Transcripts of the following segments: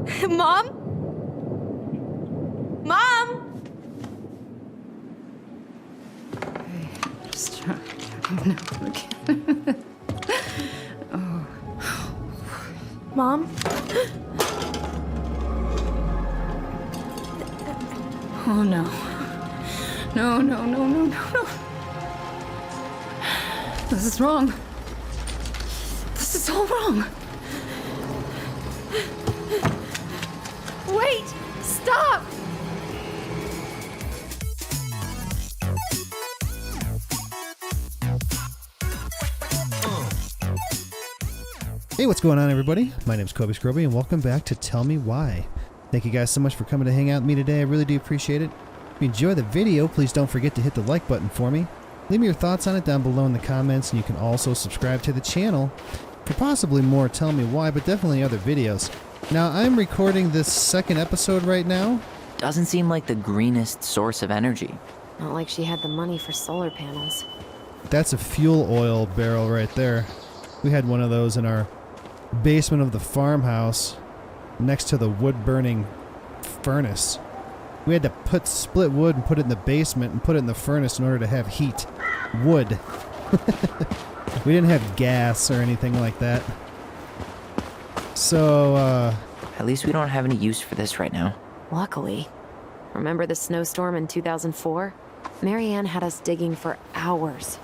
Mom? Mom? Hey, just trying to again. Oh. Mom? Oh no. No, no, no, no, no, no. This is wrong. This is all wrong. Wait! Stop! Hey, what's going on, everybody? My name's Kobe Scroby, and welcome back to Tell Me Why. Thank you guys so much for coming to hang out with me today. I really do appreciate it. If you enjoy the video, please don't forget to hit the like button for me. Leave me your thoughts on it down below in the comments, and you can also subscribe to the channel for possibly more Tell Me Why, but definitely other videos. Now, I'm recording this second episode right now. Doesn't seem like the greenest source of energy. Not like she had the money for solar panels. That's a fuel oil barrel right there. We had one of those in our basement of the farmhouse next to the wood-burning furnace. We had to split wood and put it in the basement and put it in the furnace in order to have heat. Wood. We didn't have gas or anything like that. So, At least we don't have any use for this right now. Luckily. Remember the snowstorm in 2004? Marianne had us digging for hours.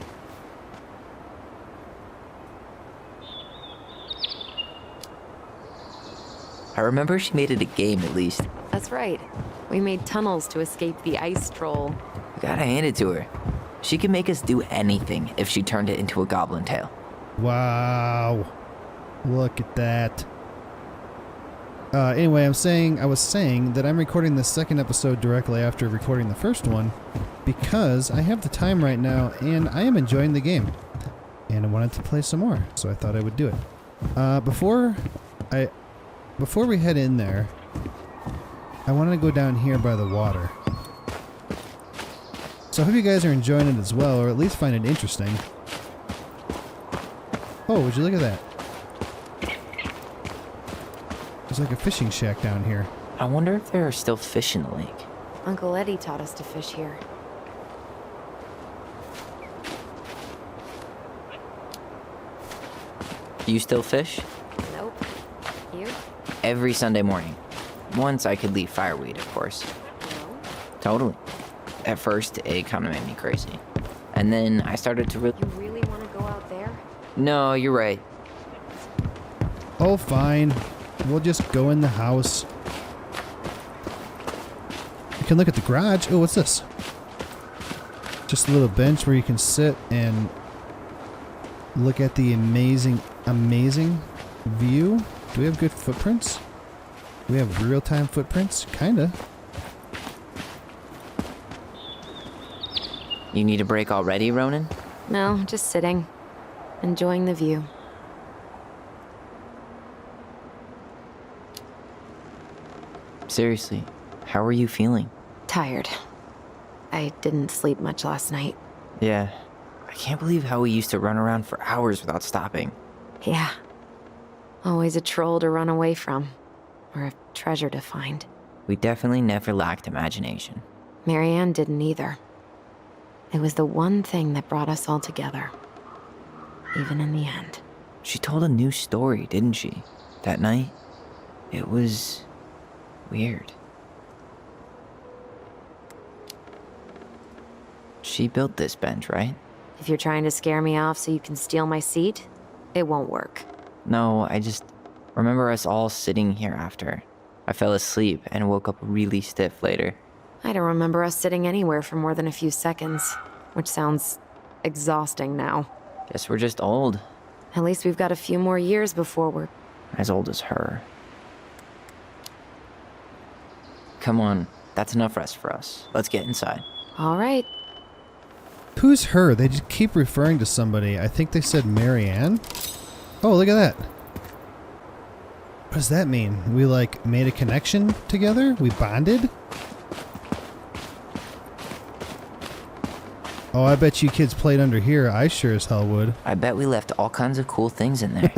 I remember she made it a game at least. That's right. We made tunnels to escape the ice troll. We gotta hand it to her. She could make us do anything if she turned it into a goblin tail. wow. Look at that. Anyway, I was saying that I'm recording the second episode directly after recording the first one because I have the time right now and I am enjoying the game. And I wanted to play some more, so I thought I would do it. Before we head in there, I wanted to go down here by the water. So I hope you guys are enjoying it as well, or at least find it interesting. Oh, would you look at that? There's like a fishing shack down here. I wonder if there are still fish in the lake. Uncle Eddie taught us to fish here. Do you still fish? Nope. You? Every Sunday morning. Once I could leave fireweed, of course. No. Totally. At first, it kind of made me crazy. And then I started to You really want to go out there? No, you're right. Oh, fine. We'll just go in the house. You can look at the garage. Oh, what's this? Just a little bench where you can sit and look at the amazing view. Do we have good footprints? Do we have real-time footprints? Kinda. You need a break already, Ronan? No, just sitting. Enjoying the view. Seriously, how are you feeling? Tired. I didn't sleep much last night. Yeah. I can't believe how we used to run around for hours without stopping. Yeah. Always a troll to run away from. Or a treasure to find. We definitely never lacked imagination. Marianne didn't either. It was the one thing that brought us all together. Even in the end. She told a new story, didn't she? That night? It was weird. She built this bench, right? If you're trying to scare me off so you can steal my seat, it won't work. No, I just remember us all sitting here after. I fell asleep and woke up really stiff later. I don't remember us sitting anywhere for more than a few seconds, which sounds exhausting now. Guess we're just old. At least we've got a few more years before we're... As old as her. Come on, that's enough rest for us. Let's get inside. All right. Who's her? They just keep referring to somebody. I think they said Marianne. Oh, look at that. What does that mean? We, like, made a connection together? We bonded? Oh, I bet you kids played under here. I sure as hell would. I bet we left all kinds of cool things in there.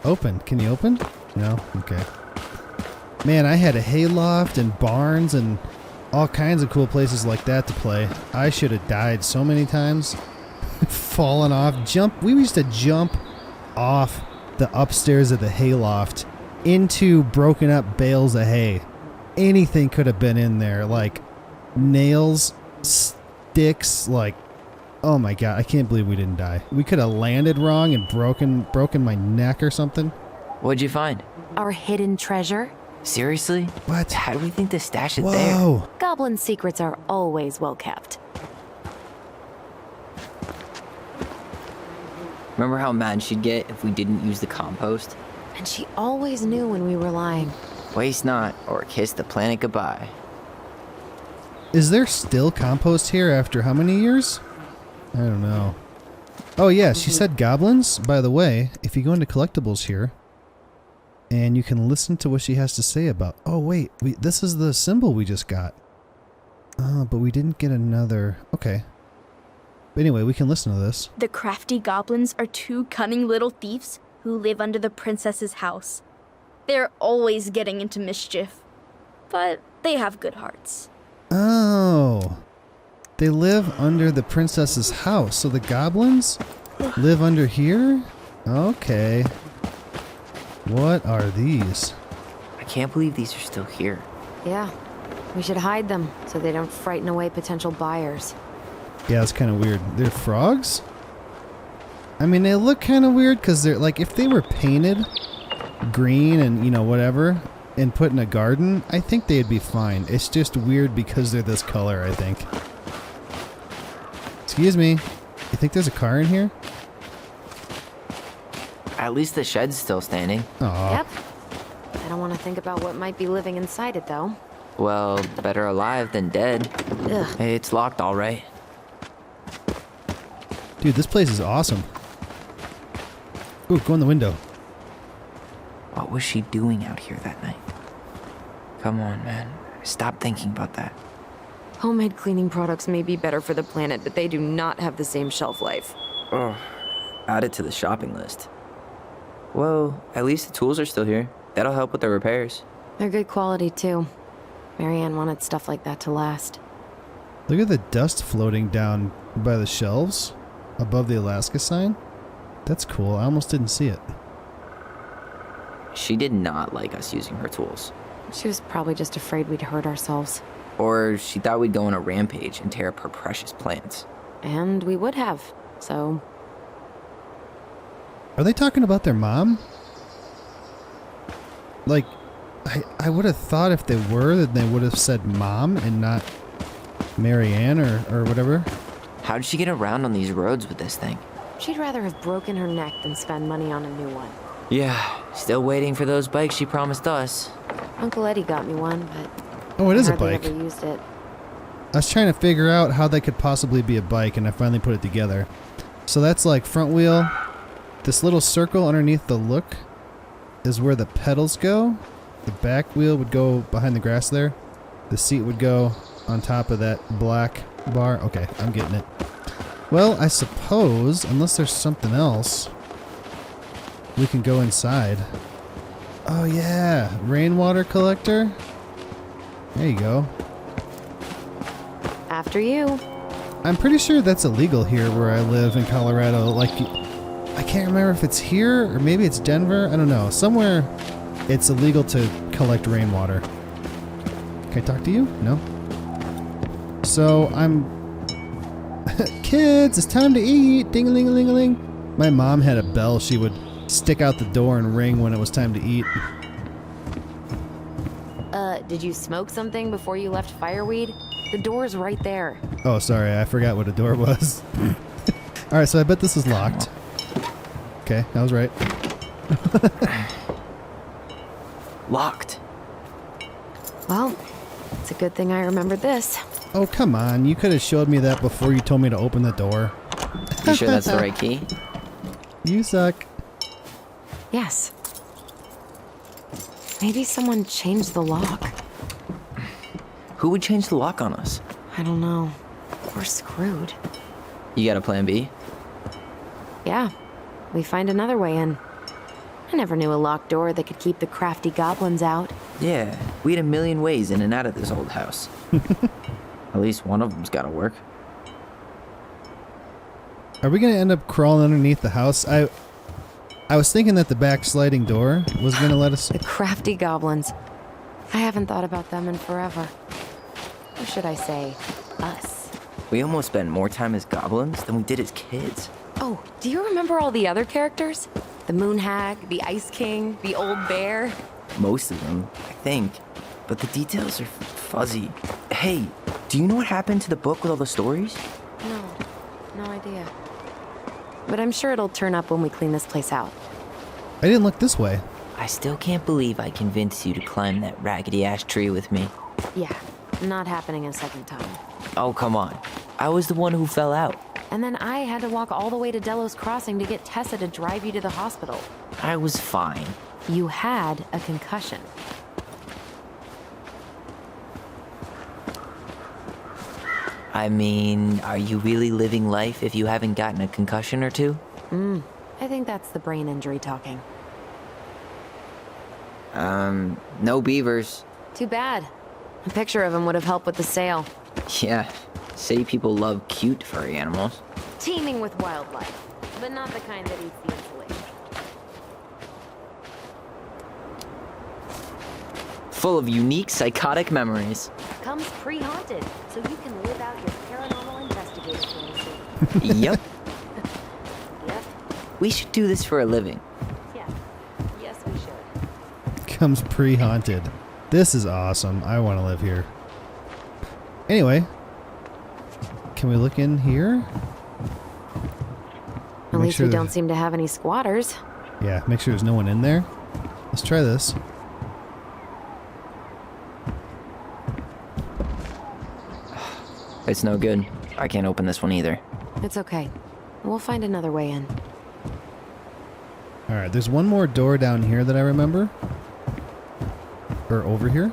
Open. Can you open? No? Okay. Man, I had a hayloft and barns and all kinds of cool places like that to play. I should have died so many times. Fallen off. We used to jump off the upstairs of the hayloft into broken up bales of hay. Anything could have been in there, like nails, sticks, like, oh my god, I can't believe we didn't die. We could have landed wrong and broken my neck or something. What'd you find? Our hidden treasure? Seriously? What? How do we think to stash it there? Whoa. Goblin secrets are always well kept. Remember how mad she'd get if we didn't use the compost? And she always knew when we were lying. Waste not, or kiss the planet goodbye. Is there still compost here after how many years? I don't know. Oh yeah, she said goblins. By the way, if you go into collectibles here, and you can listen to what she has to say about... Oh wait, this is the symbol we just got. But we didn't get another... Okay. But anyway, we can listen to this. The crafty goblins are two cunning little thieves who live under the princess's house. They're always getting into mischief, but they have good hearts. Oh. They live under the princess's house, so the goblins live under here? Okay. What are these? I can't believe these are still here. Yeah, we should hide them so they don't frighten away potential buyers. Yeah, it's kind of weird. They're frogs? I mean, they look kind of weird because they're like, if they were painted green and, you know, whatever, and put in a garden, I think they'd be fine. It's just weird because they're this color, I think. Excuse me. You think there's a car in here? At least the shed's still standing. Aw. Yep. I don't want to think about what might be living inside it, though. Well, better alive than dead. Ugh. Hey, it's locked all right. Dude, this place is awesome. Ooh, go in the window. What was she doing out here that night? Come on, man. Stop thinking about that. Homemade cleaning products may be better for the planet, but they do not have the same shelf life. Oh, add it to the shopping list. Well, at least the tools are still here. That'll help with the repairs. They're good quality, too. Marianne wanted stuff like that to last. Look at the dust floating down by the shelves above the Alaska sign. That's cool. I almost didn't see it. She did not like us using her tools. She was probably just afraid we'd hurt ourselves. Or she thought we'd go on a rampage and tear up her precious plants. And we would have, so... Are they talking about their mom? Like, I would have thought if they were, that they would have said mom and not Marianne or whatever. How did she get around on these roads with this thing? She'd rather have broken her neck than spend money on a new one. Yeah, still waiting for those bikes she promised us. Uncle Eddie got me one, but Oh, it is I a hardly bike. ever used it. I was trying to figure out how they could possibly be a bike, and I finally put it together. So that's like front wheel. This little circle underneath the look is where the pedals go. The back wheel would go behind the grass there. The seat would go on top of that black bar. Okay, I'm getting it. Well, I suppose, unless there's something else, we can go inside. Oh yeah, rainwater collector. There you go. After you. I'm pretty sure that's illegal here where I live in Colorado. Like, I can't remember if it's here or maybe it's Denver. I don't know. Somewhere it's illegal to collect rainwater. Can I talk to you? No? So I'm... Kids, it's time to eat. Ding-a-ling-a-ling-a-ling. My mom had a bell she would stick out the door and ring when it was time to eat. Did you smoke something before you left Fireweed? The door's right there. Oh, sorry. I forgot what a door was. Alright, so I bet this is locked. Okay, I was right. Locked. Well, it's a good thing I remembered this. Oh, come on. You could have showed me that before you told me to open the door. You sure that's the right key? You suck. Yes. Maybe someone changed the lock. Who would change the lock on us? I don't know. We're screwed. You got a plan B? Yeah, we find another way in. I never knew a locked door that could keep the crafty goblins out. Yeah, we had a million ways in and out of this old house. At least one of them's gotta work. Are we gonna end up crawling underneath the house? I was thinking that the back sliding door was gonna let us... The crafty goblins. I haven't thought about them in forever. Or should I say, us? We almost spent more time as goblins than we did as kids. Oh, do you remember all the other characters? The Moon Hag, the Ice King, the Old Bear? Most of them, I think. But the details are fuzzy. Hey, do you know what happened to the book with all the stories? No idea. But I'm sure it'll turn up when we clean this place out. I didn't look this way. I still can't believe I convinced you to climb that raggedy-ass tree with me. Yeah, not happening a second time. Oh, come on. I was the one who fell out. And then I had to walk all the way to Delos Crossing to get Tessa to drive you to the hospital. I was fine. You had a concussion. I mean, are you really living life if you haven't gotten a concussion or two? I think that's the brain injury talking. No beavers. Too bad. A picture of him would have helped with the sale. Yeah, say people love cute furry animals. Teeming with wildlife, but not the kind that eats the insulation. Full of unique psychotic memories. Comes pre-haunted, so you can live out your paranormal investigator fantasy. Yep. Yep. We should do this for a living. Yeah. Yes, we should. Comes pre-haunted. This is awesome. I want to live here. Anyway, can we look in here? At least we don't seem to have any squatters. Yeah, make sure there's no one in there. Let's try this. It's no good. I can't open this one either. It's okay. We'll find another way in. Alright, there's one more door down here that I remember. Or over here.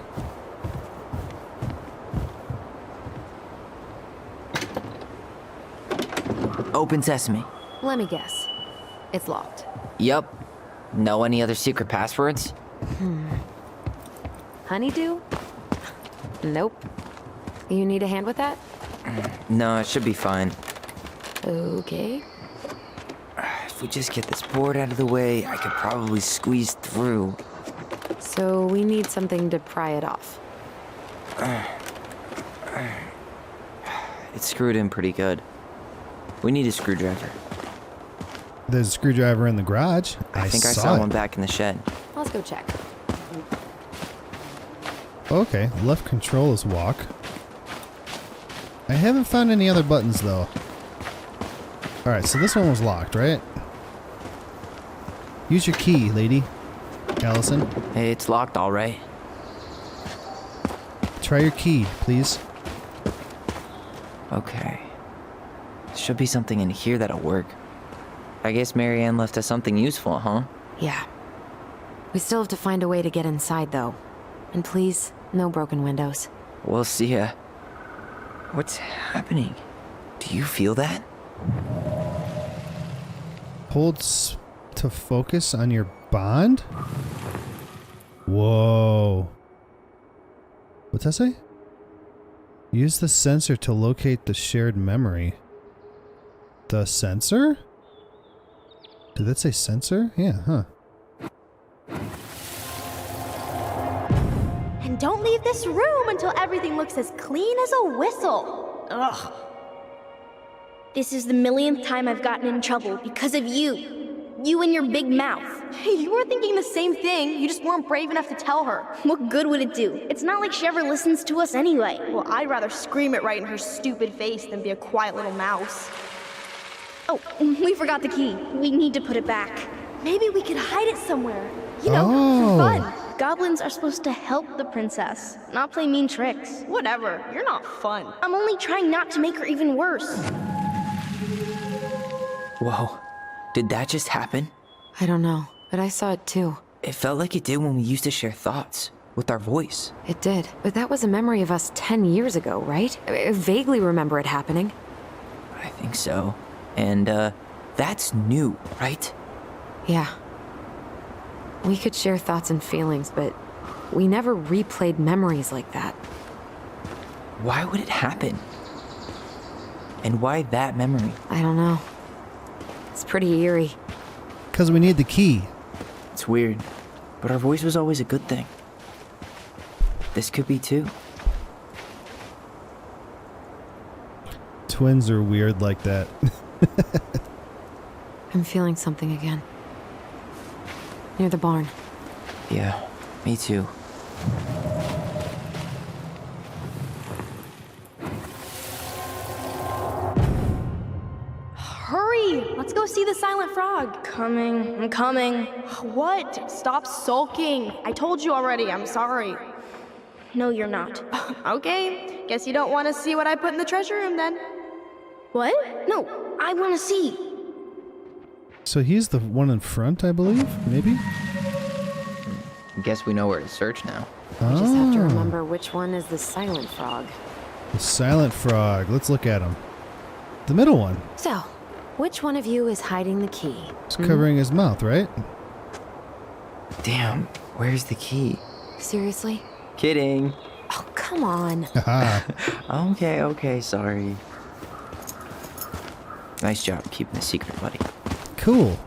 Open sesame. Let me guess. It's locked. Yup. Know any other secret passwords? Honeydew? Nope. You need a hand with that? No, it should be fine. Okay. If we just get this board out of the way, I could probably squeeze through. So we need something to pry it off. It's screwed in pretty good. We need a screwdriver. There's a screwdriver in the garage. I think I saw one back in the shed. Let's go check. Okay, left control is walk. I haven't found any other buttons though. Alright, so this one was locked, right? Use your key, lady. Allison. Hey, it's locked all right. Try your key, please. Okay. Should be something in here that'll work. I guess Marianne left us something useful, huh? Yeah. We still have to find a way to get inside, though. And please, no broken windows. We'll see ya. What's happening? Do you feel that? Hold to focus on your bond? Whoa. What's that say? Use the sensor to locate the shared memory. The sensor? Did that say sensor? Yeah, huh. And don't leave this room until everything looks as clean as a whistle. Ugh. This is the millionth time I've gotten in trouble because of you. You and your big mouth. You were thinking the same thing, you just weren't brave enough to tell her. What good would it do? It's not like she ever listens to us anyway. Well, I'd rather scream it right in her stupid face than be a quiet little mouse. Oh, we forgot the key. We need to put it back. Maybe we could hide it somewhere. You know, Oh. for fun. Goblins are supposed to help the princess, not play mean tricks. Whatever, you're not fun. I'm only trying not to make her even worse. Whoa. Did that just happen? I don't know, but I saw it too. It felt like it did when we used to share thoughts with our voice. It did, but that was a memory of us 10 years ago, right? I vaguely remember it happening. I think so. And, that's new, right? Yeah. We could share thoughts and feelings, but We never replayed memories like that. Why would it happen? And why that memory? I don't know. It's pretty eerie. Because we need the key. It's weird, but our voice was always a good thing. This could be too. Twins are weird like that. I'm feeling something again. Near the barn. Yeah, me too. Hurry! Let's go see the silent frog. Coming, I'm coming. What? Stop sulking. I told you already, I'm sorry. No, you're not. Okay, guess you don't want to see what I put in the treasure room then. What? No, I want to see. So he's the one in front, I believe? Maybe? Guess we know where to search now. We just have to Oh, remember which one is the silent frog. the silent frog. Let's look at him. The middle one. So, which one of you is hiding the key? It's covering his mouth, right? Damn, where's the key? Seriously? Kidding. Oh, come on. Haha. Okay, sorry. Nice job keeping the secret, buddy. Cool.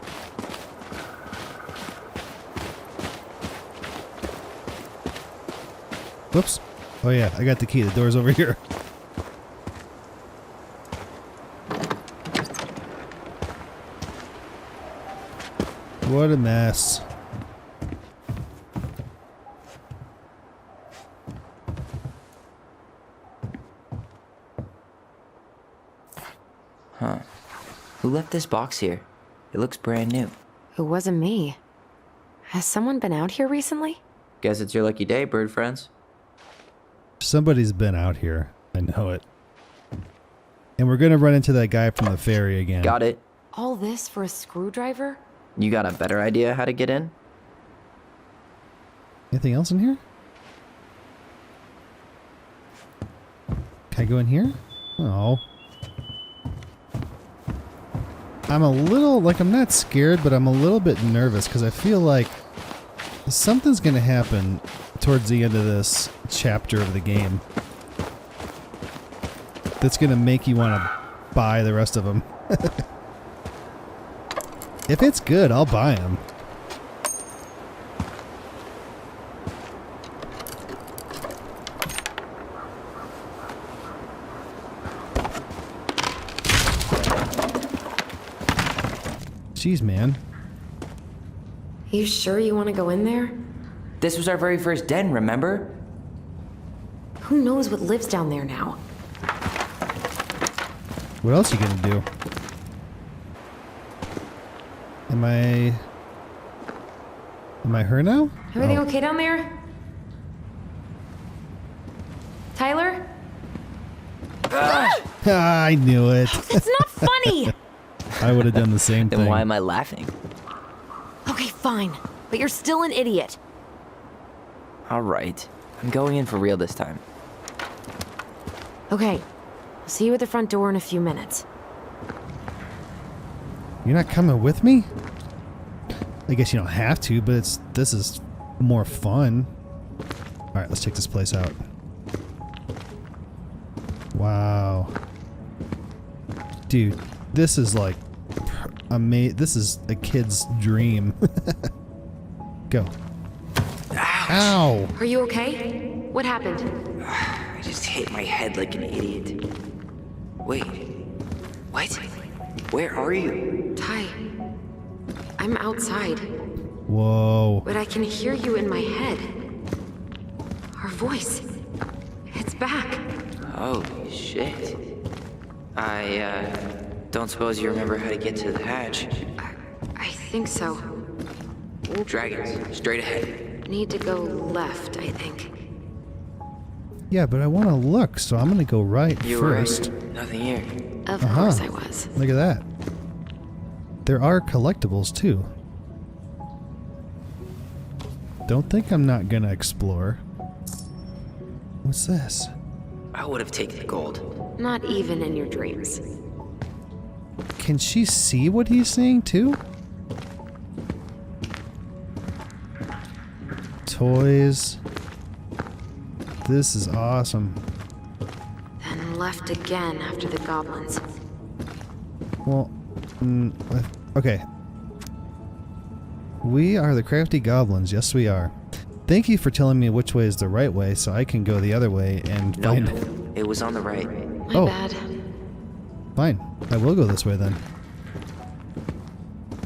Whoops. Oh yeah, I got the key. The door's over here. What a mess. Huh. Who left this box here? It looks brand new. It wasn't me. Has someone been out here recently? Guess it's your lucky day, bird friends. Somebody's been out here. I know it. And we're gonna run into that guy from the ferry again. Got it. All this for a screwdriver? You got a better idea how to get in? Anything else in here? Can I go in here? Oh. I'm a little, like, I'm not scared, but I'm a little bit nervous because I feel like something's going to happen towards the end of this chapter of the game that's going to make you want to buy the rest of them. If it's good, I'll buy them. Jeez, man. You sure you want to go in there? This was our very first den, remember? Who knows what lives down there now? What else are you gonna do? Am I her now? Everything Oh. okay down there? Tyler? Ah, I knew it. It's not funny! I would have done the same Then thing. why am I laughing? Okay, fine. But you're still an idiot. Alright. I'm going in for real this time. Okay. I'll see you at the front door in a few minutes. You're not coming with me? I guess you don't have to, but this is more fun. Alright, let's check this place out. Wow. Dude, this is like amazing. This is a kid's dream. Go. Ow! Are you okay? What happened? I just hit my head like an idiot. Wait. What? Where are you? Ty. I'm outside, Whoa. but I can hear you in my head. Our voice. It's back. Holy shit. I don't suppose you remember how to get to the hatch. I think so. Dragons, straight ahead. Need to go left, I think. Yeah, but I want to look, so I'm gonna go right You first. were right. Nothing here. Of course I was. Look at that. There are collectibles too. Don't think I'm not gonna explore. What's this? I would have taken the gold. Not even in your dreams. Can she see what he's saying too? Toys. This is awesome. Then left again after the goblins. Well, okay. We are the crafty goblins. Yes, we are. Thank you for telling me which way is the right way so I can go the other way and find... No, it was on the right. My bad. Fine. I will go this way then.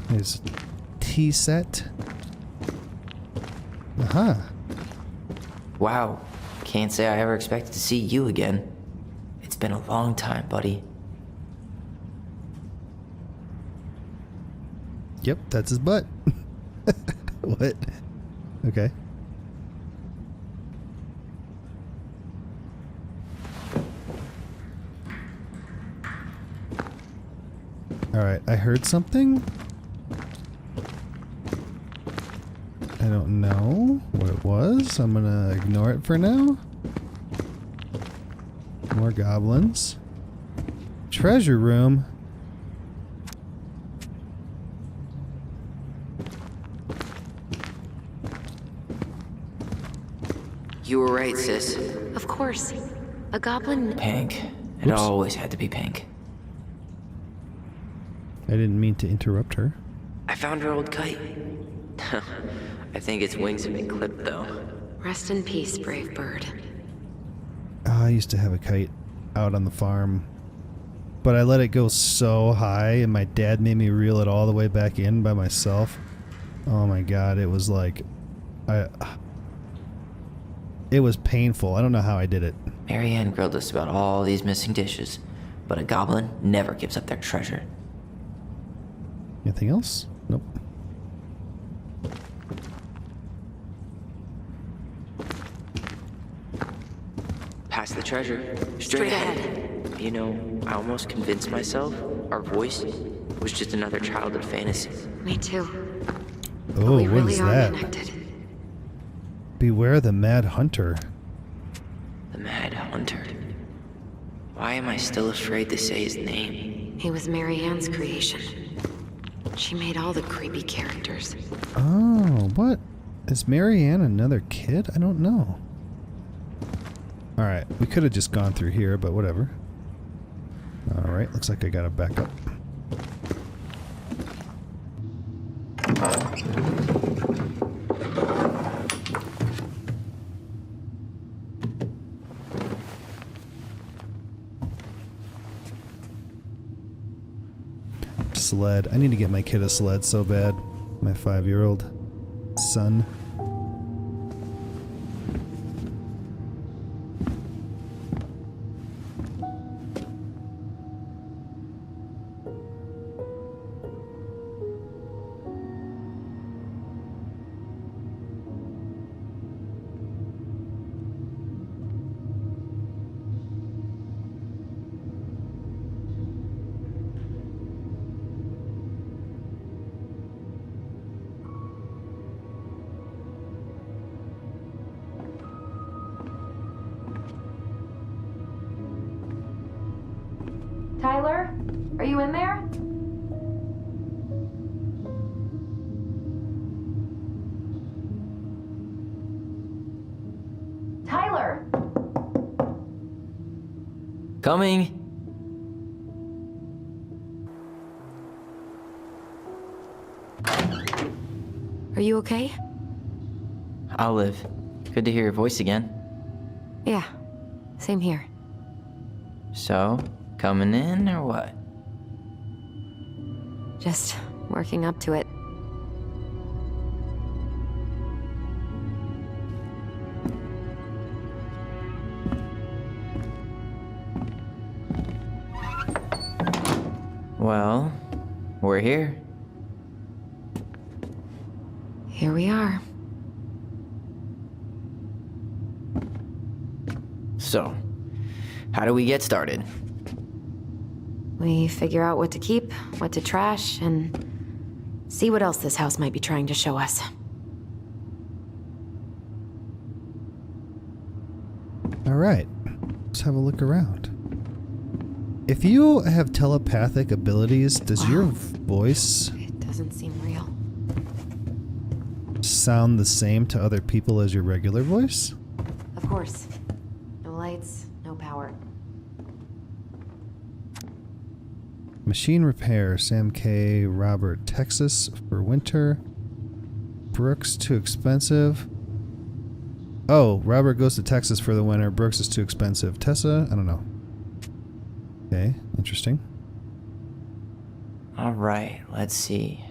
There's tea set. Aha. Wow. Can't say I ever expected to see you again. It's been a long time, buddy. Yep, that's his butt. What? Okay. Alright, I heard something. I don't know what it was. I'm gonna ignore it for now. More goblins. Treasure room. You were right, sis. Of course. A goblin. Pink. It Oops. always had to be pink. I didn't mean to interrupt her. I found her old kite. I think its wings have been clipped, though. Rest in peace, brave bird. I used to have a kite out on the farm, but I let it go so high and my dad made me reel it all the way back in by myself. Oh my god, it was like... It was painful. I don't know how I did it. Marianne grilled us about all these missing dishes, but a goblin never gives up their treasure. Anything else? Nope. Past the treasure. Straight ahead. You know, I almost convinced myself our voice was just another childhood fantasy. Me too. Oh, we what really is are that? connected. Beware the Mad Hunter. The Mad Hunter. Why am I still afraid to say his name? He was Marianne's creation. She made all the creepy characters. Oh, what? Is Marianne another kid? I don't know. Alright, we could have just gone through here, but whatever. Alright, looks like I gotta back up. Sled. I need to get my kid a sled so bad. My 5-year-old son. Tyler, are you in there? Tyler! Coming! Are you okay? I'll live. Good to hear your voice again. Yeah, same here. So, coming in or what? Just working up to it. Well, we're here. Here we are. So, how do we get started? We figure out what to keep, what to trash, and see what else this house might be trying to show us. Alright, let's have a look around. If you have telepathic abilities, does your voice It doesn't seem real. sound the same to other people as your regular voice? Of course. lights, no power. Machine repair. Sam K. Robert, Texas for winter. Brooks, too expensive. Oh, Robert goes to Texas for the winter. Brooks is too expensive. Tessa? I don't know. Okay, interesting. Alright, let's see.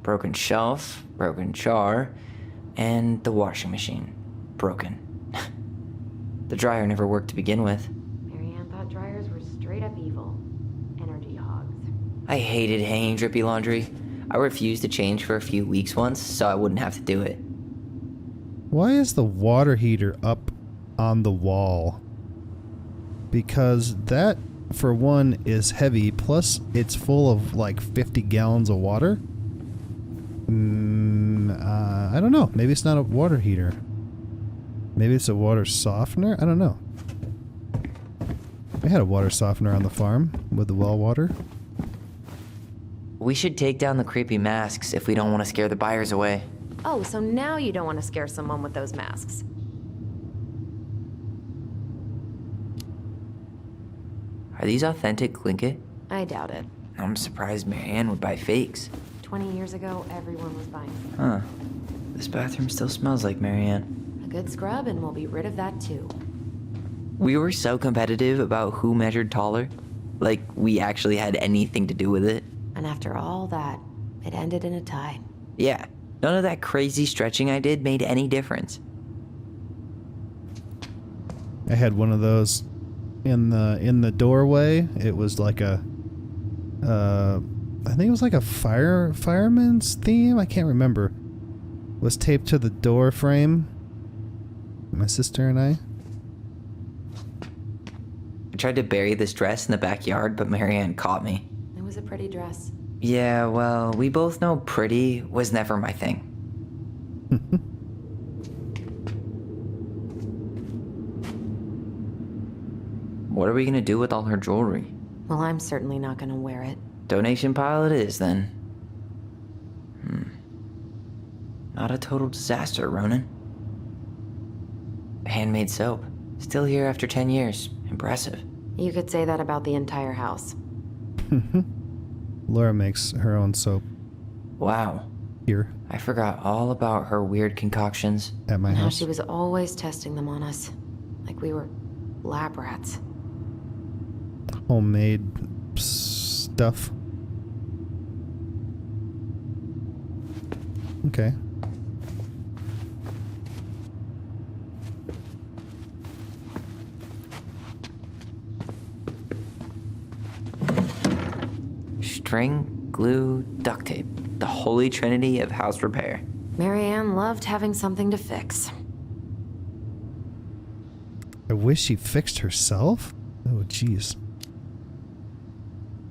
Broken shelf, broken jar, and the washing machine. Broken. The dryer never worked to begin with. Marianne thought dryers were straight up evil. Energy hogs. I hated hanging drippy laundry. I refused to change for a few weeks once, so I wouldn't have to do it. Why is the water heater up on the wall? Because that, for one, is heavy, plus it's full of like 50 gallons of water. I don't know. Maybe it's not a water heater. Maybe it's a water softener? I don't know. I had a water softener on the farm with the well water. We should take down the creepy masks if we don't want to scare the buyers away. Oh, so now you don't want to scare someone with those masks. Are these authentic Tlingit? I doubt it. I'm surprised Marianne would buy fakes. 20 years ago, everyone was buying them. Huh. This bathroom still smells like Marianne. A good scrub and we'll be rid of that too. We were so competitive about who measured taller. Like we actually had anything to do with it. And after all that, it ended in a tie. Yeah, none of that crazy stretching I did made any difference. I had one of those in the doorway. It was like a I think it was like a fireman's theme. I can't remember. It was taped to the door frame. My sister and I. I tried to bury this dress in the backyard, but Marianne caught me. It was a pretty dress. Yeah, well, we both know pretty was never my thing. What are we gonna do with all her jewelry? Well, I'm certainly not gonna wear it. Donation pile it is, then. Not a total disaster, Ronan. Handmade soap. Still here after 10 years. Impressive. You could say that about the entire house. Laura makes her own soap Wow. here I forgot all about her weird concoctions. at my And how house. she was always testing them on us. Like we were lab rats. Homemade stuff. Okay. String, glue, duct tape. The holy trinity of house repair. Marianne loved having something to fix. I wish she fixed herself. Oh, jeez.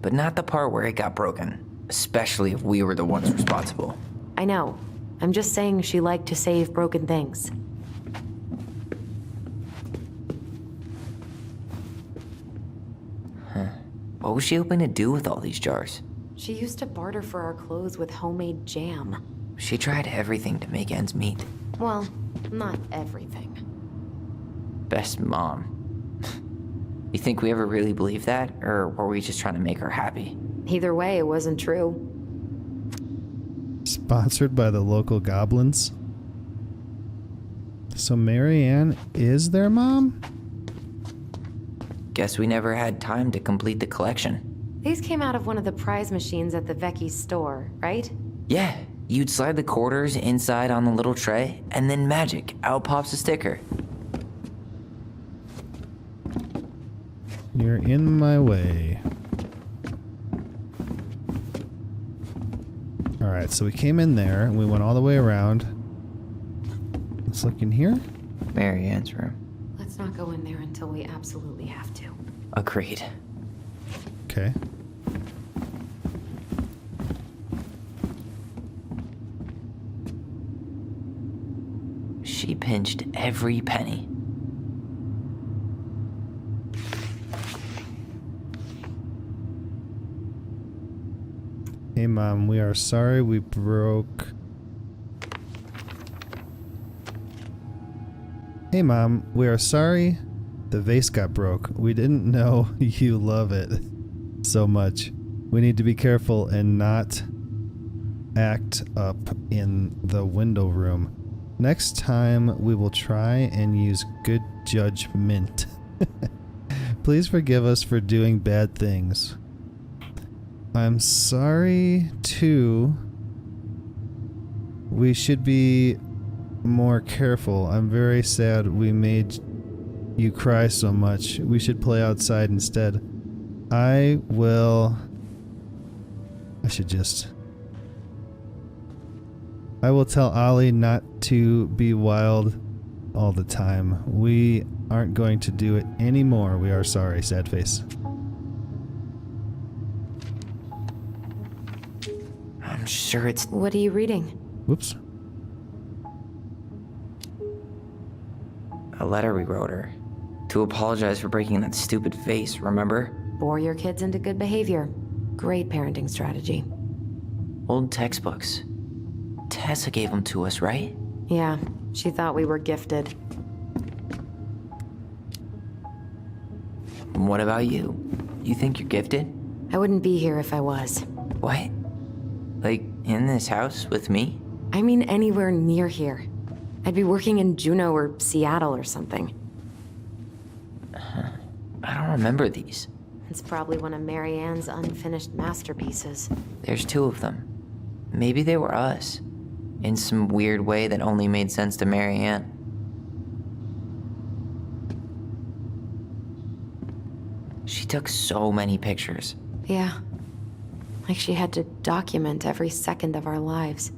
But not the part where it got broken. Especially if we were the ones responsible. I know. I'm just saying she liked to save broken things. What was she hoping to do with all these jars? She used to barter for our clothes with homemade jam. She tried everything to make ends meet. Well, not everything. Best mom. You think we ever really believed that? Or were we just trying to make her happy? Either way, it wasn't true. Sponsored by the local goblins. So Marianne is their mom? Guess we never had time to complete the collection. These came out of one of the prize machines at the Vecchi's store, right? Yeah, you'd slide the quarters inside on the little tray, and then magic, out pops a sticker. You're in my way. Alright, so we came in there, and we went all the way around. Let's look in here. Marianne's room. Let's not go in there until we absolutely have to. Agreed. Okay. She pinched every penny. Hey Mom, we are sorry we broke... Hey Mom, we are sorry The vase got broke. We didn't know you love it so much. We need to be careful and not act up in the window room. Next time we will try and use good judgment. Please forgive us for doing bad things. I'm sorry too. We should be more careful. I'm very sad we made you cry so much. We should play outside instead. I will tell Ollie not to be wild all the time. We aren't going to do it anymore. We are sorry, sad face. I'm sure it's... What are you reading? Whoops. a letter we wrote her. To apologize for breaking that stupid vase, remember? Bore your kids into good behavior. Great parenting strategy. Old textbooks. Tessa gave them to us, right? Yeah, she thought we were gifted. What about you? You think you're gifted? I wouldn't be here if I was. What? Like, in this house with me? I mean anywhere near here. I'd be working in Juneau or Seattle or something. I don't remember these. It's probably one of Mary Ann's unfinished masterpieces. There's 2 of them. Maybe they were us. In some weird way that only made sense to Mary Ann. She took so many pictures. Yeah. Like she had to document every second of our lives.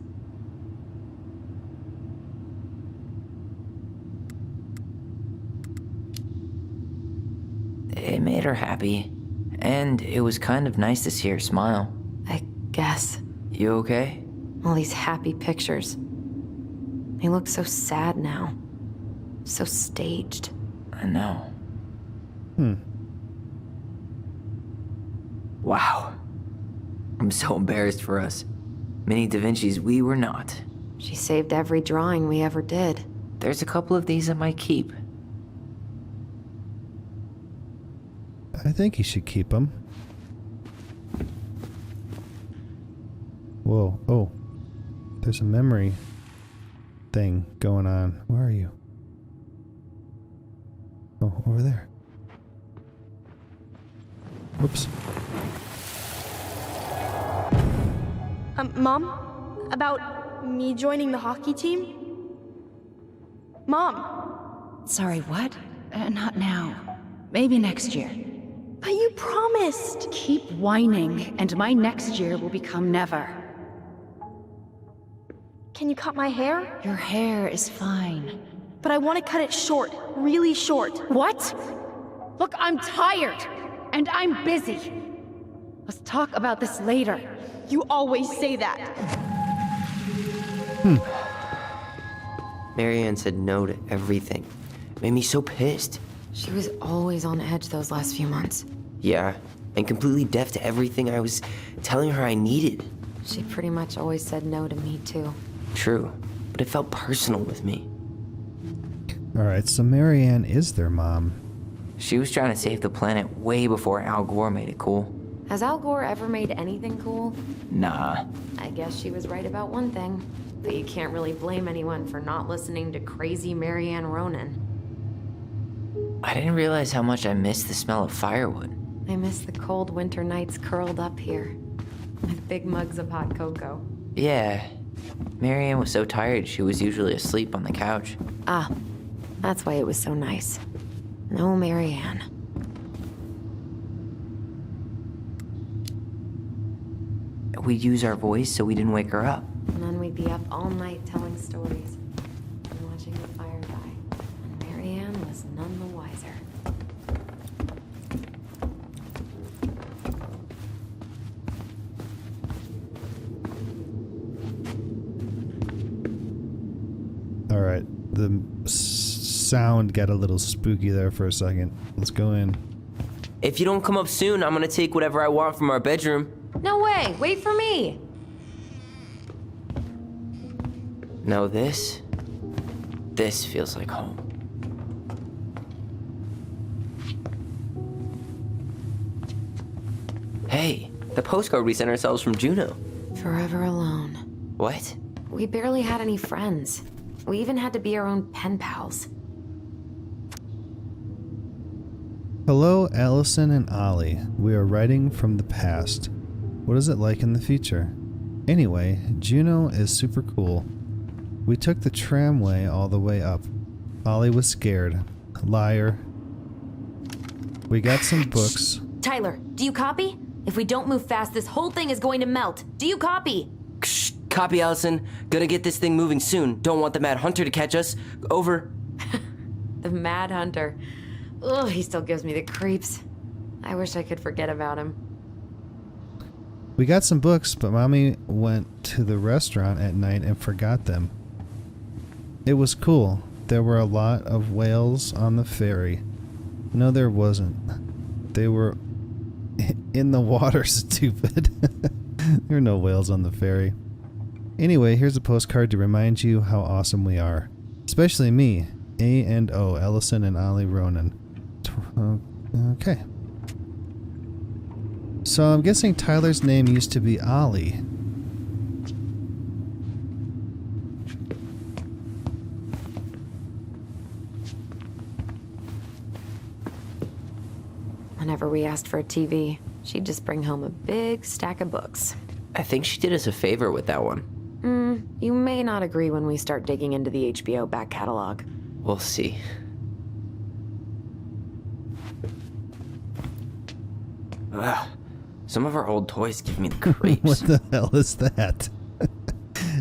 It made her happy. And it was kind of nice to see her smile. I guess. You okay? All these happy pictures. They look so sad now. So staged. I know. Hmm. Wow. I'm so embarrassed for us. Mini Da Vinci's we were not. She saved every drawing we ever did. There's a couple of these I might keep. I think you should keep them. Whoa. Oh. There's a memory thing going on. Where are you? Oh, over there. Whoops. Mom? About me joining the hockey team? Mom! Sorry, what? Not now. Maybe next year. But you promised! Keep whining, and my next year will become never. Can you cut my hair? Your hair is fine. But I want to cut it short, really short. What? Look, I'm tired, and I'm busy. Let's talk about this later. You always say that. Mary Ann said no to everything. Made me so pissed. She was always on edge those last few months. Yeah, and completely deaf to everything I was telling her I needed. She pretty much always said no to me, too. True, but it felt personal with me. Alright, so Mary Ann is their mom. She was trying to save the planet way before Al Gore made it cool. Has Al Gore ever made anything cool? Nah. I guess she was right about one thing. But you can't really blame anyone for not listening to crazy Mary Ann Ronan. I didn't realize how much I missed the smell of firewood. I miss the cold winter nights curled up here. With big mugs of hot cocoa. Yeah. Mary Ann was so tired she was usually asleep on the couch. Ah, that's why it was so nice. No Mary Ann. We'd use our voice so we didn't wake her up. And then we'd be up all night telling stories. And watching the fire die. And Mary Ann was none the wiser. Alright, the sound got a little spooky there for a second. Let's go in. If you don't come up soon, I'm gonna take whatever I want from our bedroom. No way! Wait for me! No, this feels like home. Hey, the postcard we sent ourselves from Juneau. Forever alone. What? We barely had any friends. We even had to be our own pen pals. Hello, Alyson and Ollie. We are writing from the past. What is it like in the future? Anyway, Juneau is super cool. We took the tramway all the way up. Ollie was scared. Liar. We got some books. Tyler, do you copy? If we don't move fast, this whole thing is going to melt. Do you copy? Shh, copy, Alyson. Gonna get this thing moving soon. Don't want the Mad Hunter to catch us. Over. The Mad Hunter. Ugh, he still gives me the creeps. I wish I could forget about him. We got some books, but Mommy went to the restaurant at night and forgot them. It was cool. There were a lot of whales on the ferry. No, there wasn't. They were in the water, stupid. There are no whales on the ferry. Anyway, here's a postcard to remind you how awesome we are. Especially me, A&O, Alyson and Ollie Ronan. Okay. So I'm guessing Tyler's name used to be Ollie. Whenever we asked for a TV, she'd just bring home a big stack of books. I think she did us a favor with that one. You may not agree when we start digging into the HBO back catalog. We'll see. Ugh. Some of our old toys give me the creeps. What the hell is that?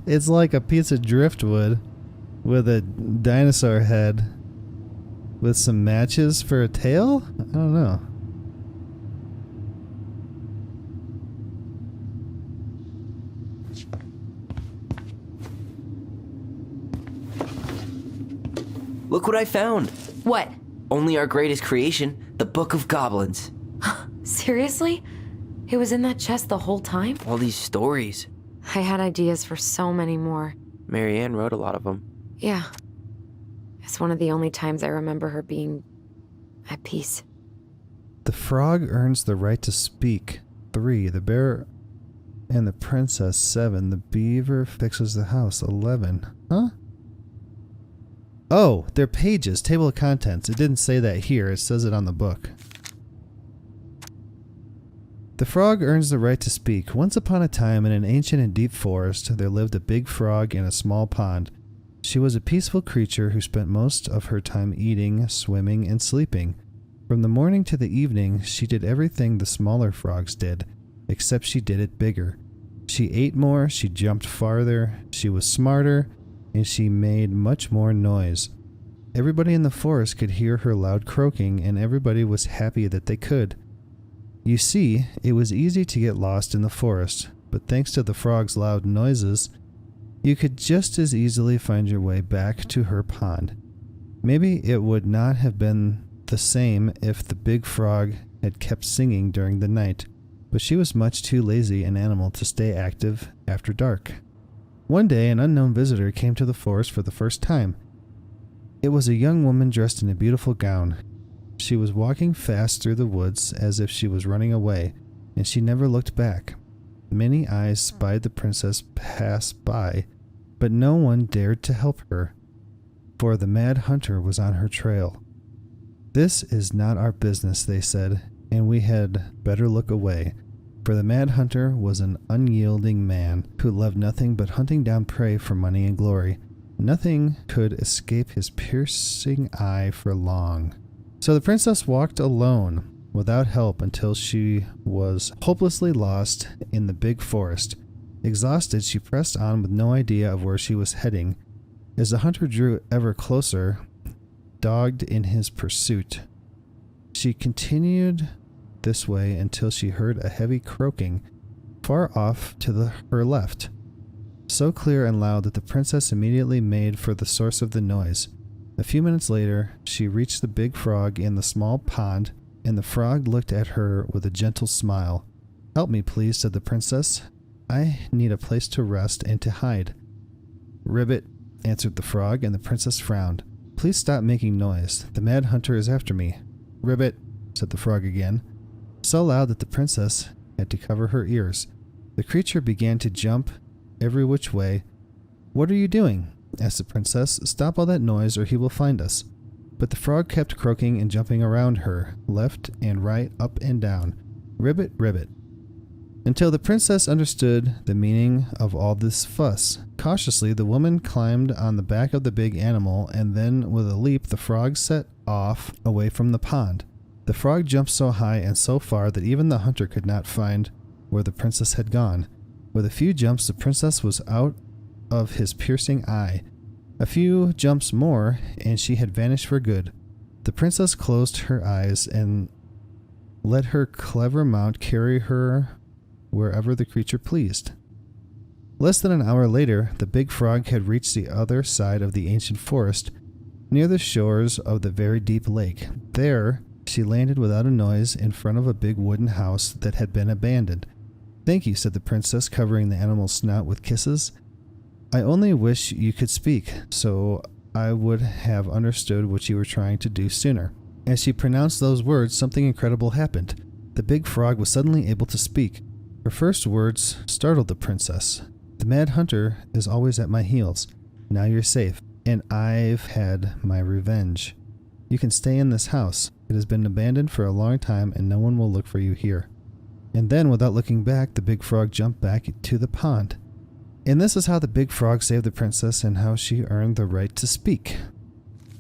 It's like a piece of driftwood with a dinosaur head with some matches for a tail? I don't know. Look what I found. What? Only our greatest creation, the Book of Goblins. Seriously? It was in that chest the whole time? All these stories. I had ideas for so many more. Marianne wrote a lot of them. Yeah. It's one of the only times I remember her being at peace. The frog earns the right to speak. 3. The bear and the princess. 7. The beaver fixes the house. 11. Huh? Oh, they're pages. Table of contents. It didn't say that here. It says it on the book. The frog earns the right to speak. Once upon a time, in an ancient and deep forest, there lived a big frog in a small pond. She was a peaceful creature who spent most of her time eating, swimming, and sleeping. From the morning to the evening, she did everything the smaller frogs did, except she did it bigger. She ate more, she jumped farther, she was smarter, and she made much more noise. Everybody in the forest could hear her loud croaking, and everybody was happy that they could. You see, it was easy to get lost in the forest, but thanks to the frog's loud noises, you could just as easily find your way back to her pond. Maybe it would not have been the same if the big frog had kept singing during the night, but she was much too lazy an animal to stay active after dark. One day, an unknown visitor came to the forest for the first time. It was a young woman dressed in a beautiful gown. She was walking fast through the woods as if she was running away, and she never looked back. Many eyes spied the princess pass by, but no one dared to help her, for the Mad Hunter was on her trail. "This is not our business," they said, and we had better look away, for the Mad Hunter was an unyielding man who loved nothing but hunting down prey for money and glory. Nothing could escape his piercing eye for long. So the princess walked alone, without help, until she was hopelessly lost in the big forest. Exhausted, she pressed on with no idea of where she was heading. As the hunter drew ever closer, dogged in his pursuit, she continued this way until she heard a heavy croaking far off to her left, so clear and loud that the princess immediately made for the source of the noise. A few minutes later, she reached the big frog in the small pond, and the frog looked at her with a gentle smile. "Help me, please," said the princess. "I need a place to rest and to hide." "Ribbit," answered the frog, and the princess frowned. "Please stop making noise. The Mad Hunter is after me." "Ribbit," said the frog again, so loud that the princess had to cover her ears. The creature began to jump every which way. "What are you doing?" asked the princess. "Stop all that noise or he will find us." But the frog kept croaking and jumping around her, left and right, up and down. Ribbit, ribbit. Until the princess understood the meaning of all this fuss. Cautiously, the woman climbed on the back of the big animal, and then with a leap, the frog set off away from the pond. The frog jumped so high and so far that even the hunter could not find where the princess had gone. With a few jumps, the princess was out of his piercing eye. A few jumps more, and she had vanished for good. The princess closed her eyes and let her clever mount carry her wherever the creature pleased. Less than an hour later, the big frog had reached the other side of the ancient forest, near the shores of the very deep lake. There, she landed without a noise in front of a big wooden house that had been abandoned. "Thank you," said the princess, covering the animal's snout with kisses. "I only wish you could speak, so I would have understood what you were trying to do sooner." As she pronounced those words, something incredible happened. The big frog was suddenly able to speak. Her first words startled the princess. "The mad hunter is always at my heels. Now you're safe, and I've had my revenge. You can stay in this house. It has been abandoned for a long time, and no one will look for you here." And then, without looking back, the big frog jumped back to the pond. And this is how the big frog saved the princess and how she earned the right to speak.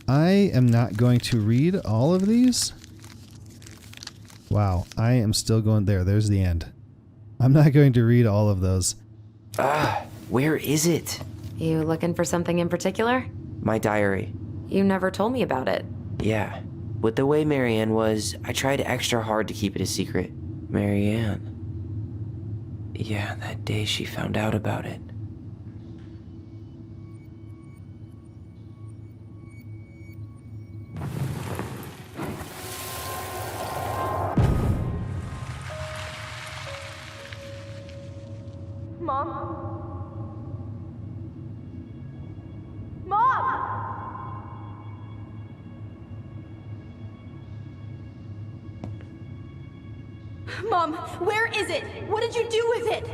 I am not going to read all of these. Wow, I am still going there. There's the end. I'm not going to read all of those. Where is it? You looking for something in particular? My diary. You never told me about it. Yeah. With the way Marianne was, I tried extra hard to keep it a secret. Marianne. Yeah, that day she found out about it. Mom? Mom! Mom, where is it? What did you do with it?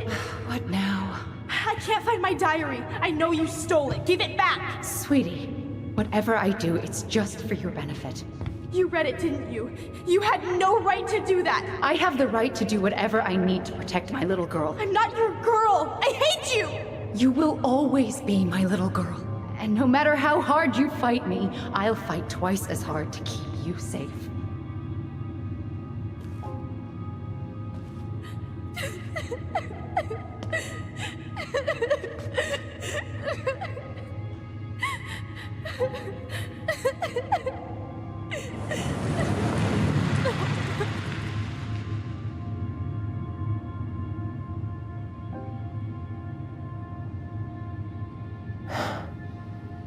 What now? I can't find my diary. I know you stole it. Give it back. Sweetie, whatever I do, it's just for your benefit. You read it, didn't you? You had no right to do that. I have the right to do whatever I need to protect my little girl. I'm not your girl. I hate you. You will always be my little girl. And no matter how hard you fight me, I'll fight twice as hard to keep you safe.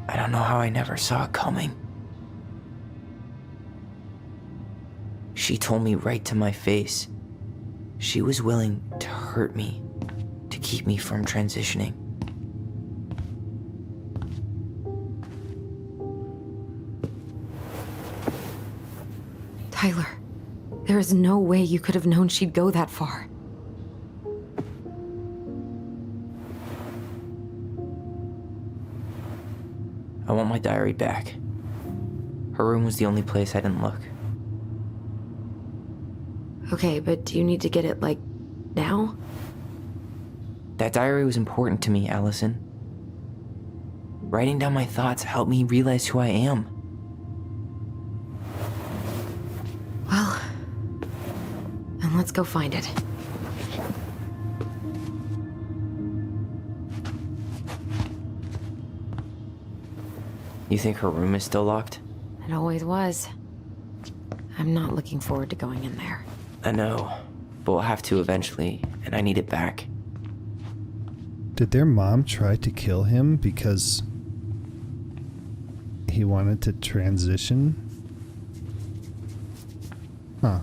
I don't know how I never saw it coming. She told me right to my face. She was willing to hurt me, to keep me from transitioning. Tyler, there is no way you could have known she'd go that far. I want my diary back. Her room was the only place I didn't look. Okay, but do you need to get it, like, now? That diary was important to me, Alyson. Writing down my thoughts helped me realize who I am. Well, then let's go find it. You think her room is still locked? It always was. I'm not looking forward to going in there. I know, but we'll have to eventually, and I need it back. Did their mom try to kill him because he wanted to transition? Huh.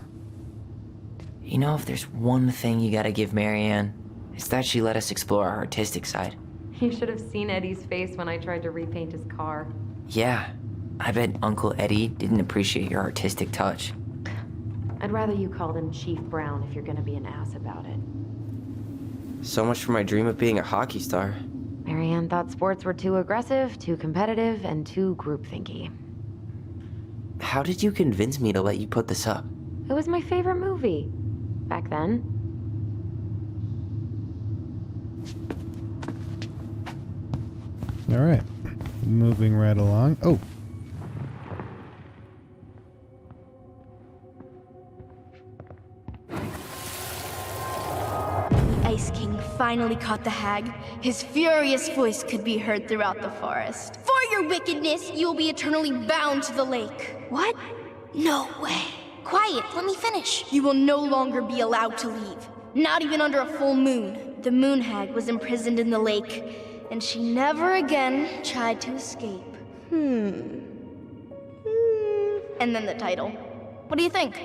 You know, if there's one thing you gotta give Marianne, it's that she let us explore our artistic side. You should have seen Eddie's face when I tried to repaint his car. Yeah, I bet Uncle Eddie didn't appreciate your artistic touch. I'd rather you called him Chief Brown if you're gonna be an ass about it. So much for my dream of being a hockey star. Marianne thought sports were too aggressive, too competitive, and too groupthinky. How did you convince me to let you put this up? It was my favorite movie. Back then. Alright. Moving right along. Oh! The Ice King finally caught the hag. His furious voice could be heard throughout the forest. For your wickedness, you will be eternally bound to the lake. What? No way. Quiet, let me finish. You will no longer be allowed to leave. Not even under a full moon. The moon hag was imprisoned in the lake, and she never again tried to escape. And then the title. What do you think?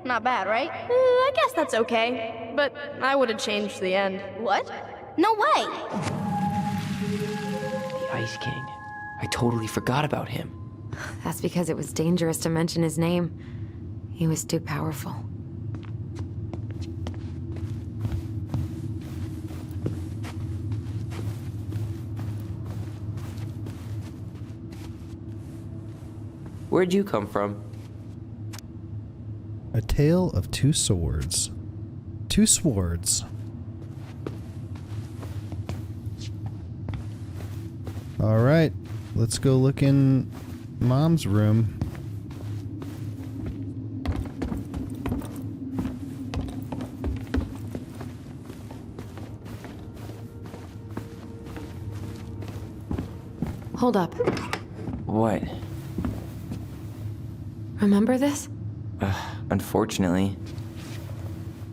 Not bad, right? I guess that's okay. But I would have changed the end. What? No way! The Ice King. I totally forgot about him. That's because it was dangerous to mention his name. He was too powerful. Where'd you come from? A Tale of Two Swords. Two swords. Alright, let's go look in Mom's room. Hold up. What? Remember this? Unfortunately.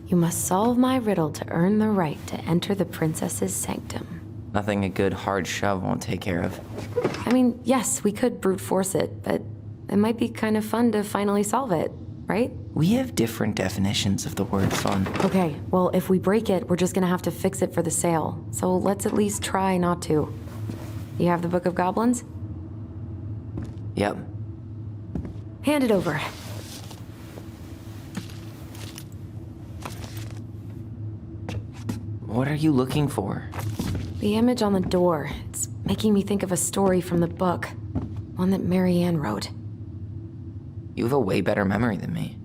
You must solve my riddle to earn the right to enter the princess's sanctum. Nothing a good hard shove won't take care of. I mean, yes, we could brute force it, but it might be kind of fun to finally solve it, right? We have different definitions of the word fun. Okay, well, if we break it, we're just gonna have to fix it for the sale. So let's at least try not to. You have the Book of Goblins? Yep. Hand it over. What are you looking for? The image on the door. It's making me think of a story from the book. One that Marianne wrote. You have a way better memory than me.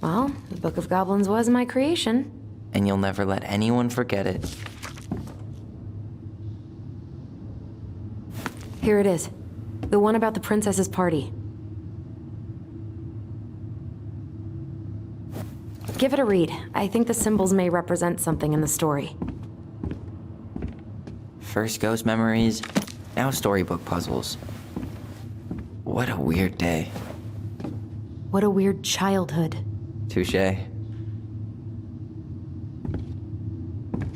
Well, the Book of Goblins was my creation. And you'll never let anyone forget it. Here it is. The one about the princess's party. Give it a read. I think the symbols may represent something in the story. First ghost memories, now storybook puzzles. What a weird day. What a weird childhood. Touché.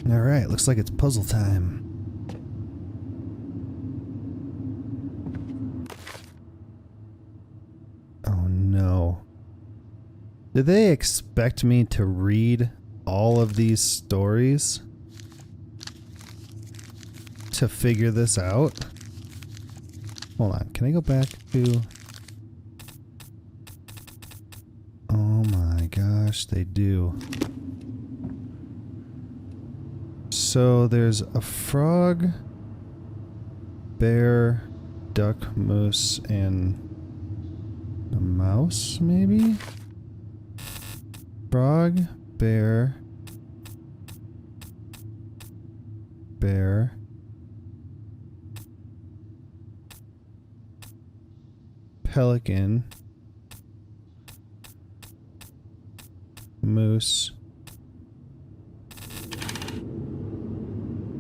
Alright, looks like it's puzzle time. Oh no. Did they expect me to read all of these stories to figure this out? Hold on, can I go back to... Oh my gosh, they do. So there's a frog, bear, duck, moose, and a mouse, maybe? Frog, bear, pelican, moose.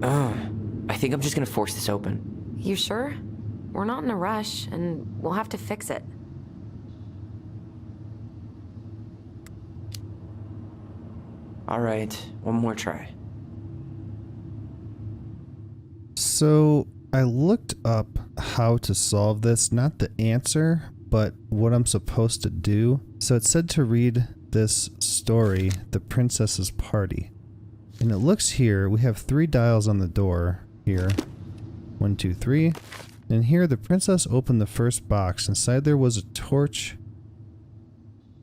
I think I'm just gonna force this open. You sure? We're not in a rush, and we'll have to fix it. Alright, one more try. So I looked up how to solve this, not the answer, but what I'm supposed to do. So it said to read this story, The Princess's Party. And it looks here, we have 3 dials on the door here. 1, 2, 3. And here the princess opened the first box. Inside there was a torch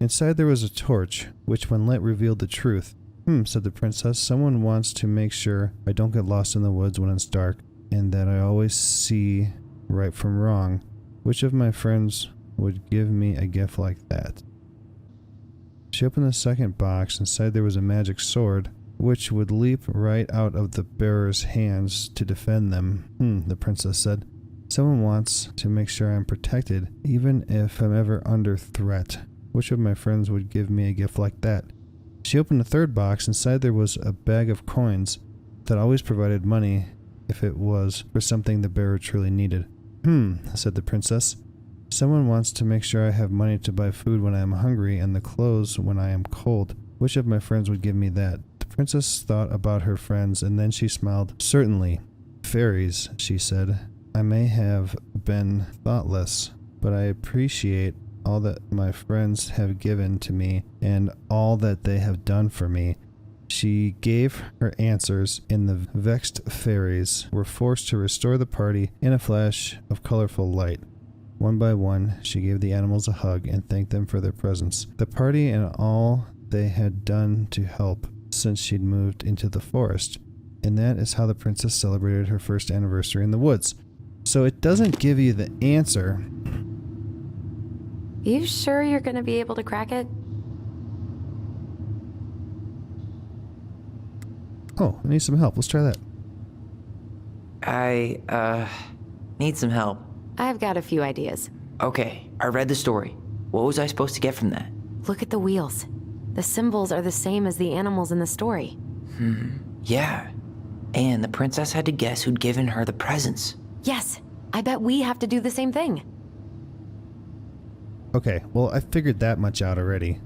Inside there was a torch, which when lit revealed the truth. Said the princess. Someone wants to make sure I don't get lost in the woods when it's dark, and that I always see right from wrong. Which of my friends would give me a gift like that? She opened the second box. Inside there was a magic sword, which would leap right out of the bearer's hands to defend them. The princess said. Someone wants to make sure I'm protected, even if I'm ever under threat. Which of my friends would give me a gift like that? She opened the third box. Inside there was a bag of coins that always provided money if it was for something the bearer truly needed. Said the princess. Someone wants to make sure I have money to buy food when I am hungry and the clothes when I am cold. Which of my friends would give me that? The princess thought about her friends and then she smiled. Certainly. Fairies, she said. I may have been thoughtless, but I appreciate all that my friends have given to me and all that they have done for me. She gave her answers, and the vexed fairies were forced to restore the party in a flash of colorful light. One by one, she gave the animals a hug and thanked them for their presence, the party and all they had done to help since she'd moved into the forest. And that is how the princess celebrated her first anniversary in the woods. So it doesn't give you the answer. You sure you're gonna be able to crack it? Oh, I need some help. Let's try that. I need some help. I've got a few ideas. Okay, I read the story. What was I supposed to get from that? Look at the wheels. The symbols are the same as the animals in the story. Yeah. And the princess had to guess who'd given her the presents. Yes, I bet we have to do the same thing. Okay, well, I figured that much out already.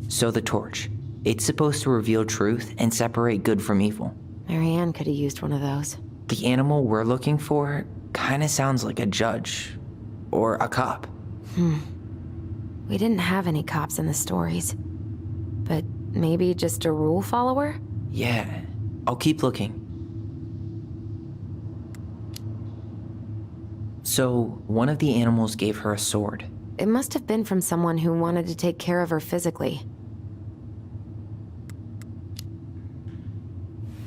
So the torch. It's supposed to reveal truth and separate good from evil. Marianne could have used one of those. The animal we're looking for kinda sounds like a judge. Or a cop. We didn't have any cops in the stories. But maybe just a rule follower? Yeah, I'll keep looking. So, one of the animals gave her a sword. It must have been from someone who wanted to take care of her physically.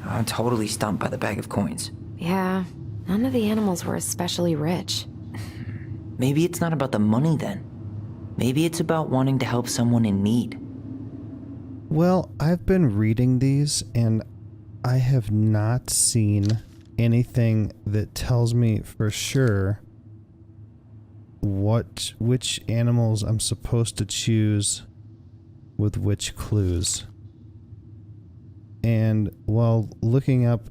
I'm totally stumped by the bag of coins. Yeah, none of the animals were especially rich. Maybe it's not about the money then. Maybe it's about wanting to help someone in need. Well, I've been reading these, and I have not seen anything that tells me for sure which animals I'm supposed to choose with which clues. And while looking up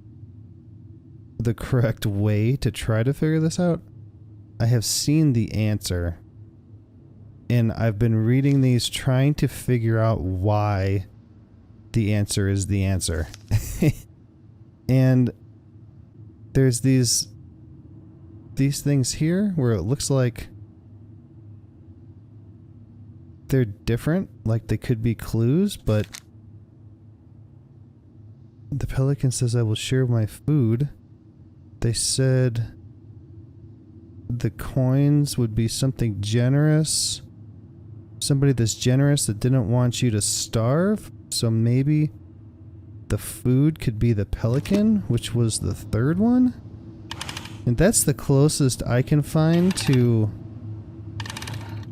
the correct way to try to figure this out, I have seen the answer. And I've been reading these trying to figure out why the answer is the answer. And there's these things here where it looks like they're different, like they could be clues, but the pelican says I will share my food. They said the coins would be something generous. Somebody that's generous that didn't want you to starve. So maybe the food could be the pelican, which was the third one. And that's the closest I can find to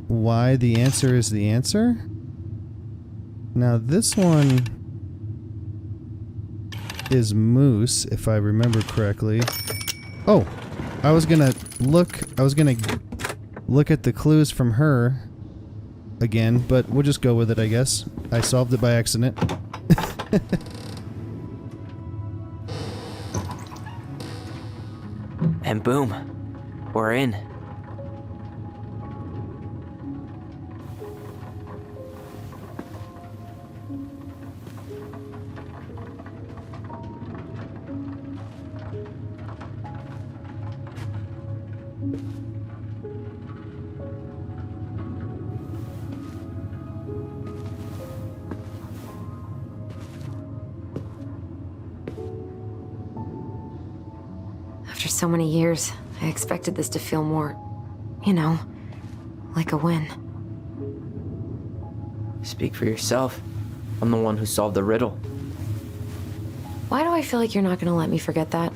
why the answer is the answer. Now this one is moose, if I remember correctly. Oh, I was gonna look at the clues from her again, but we'll just go with it, I guess. I solved it by accident. And boom, we're in. After so many years, I expected this to feel more, like a win. Speak for yourself. I'm the one who solved the riddle. Why do I feel like you're not gonna let me forget that?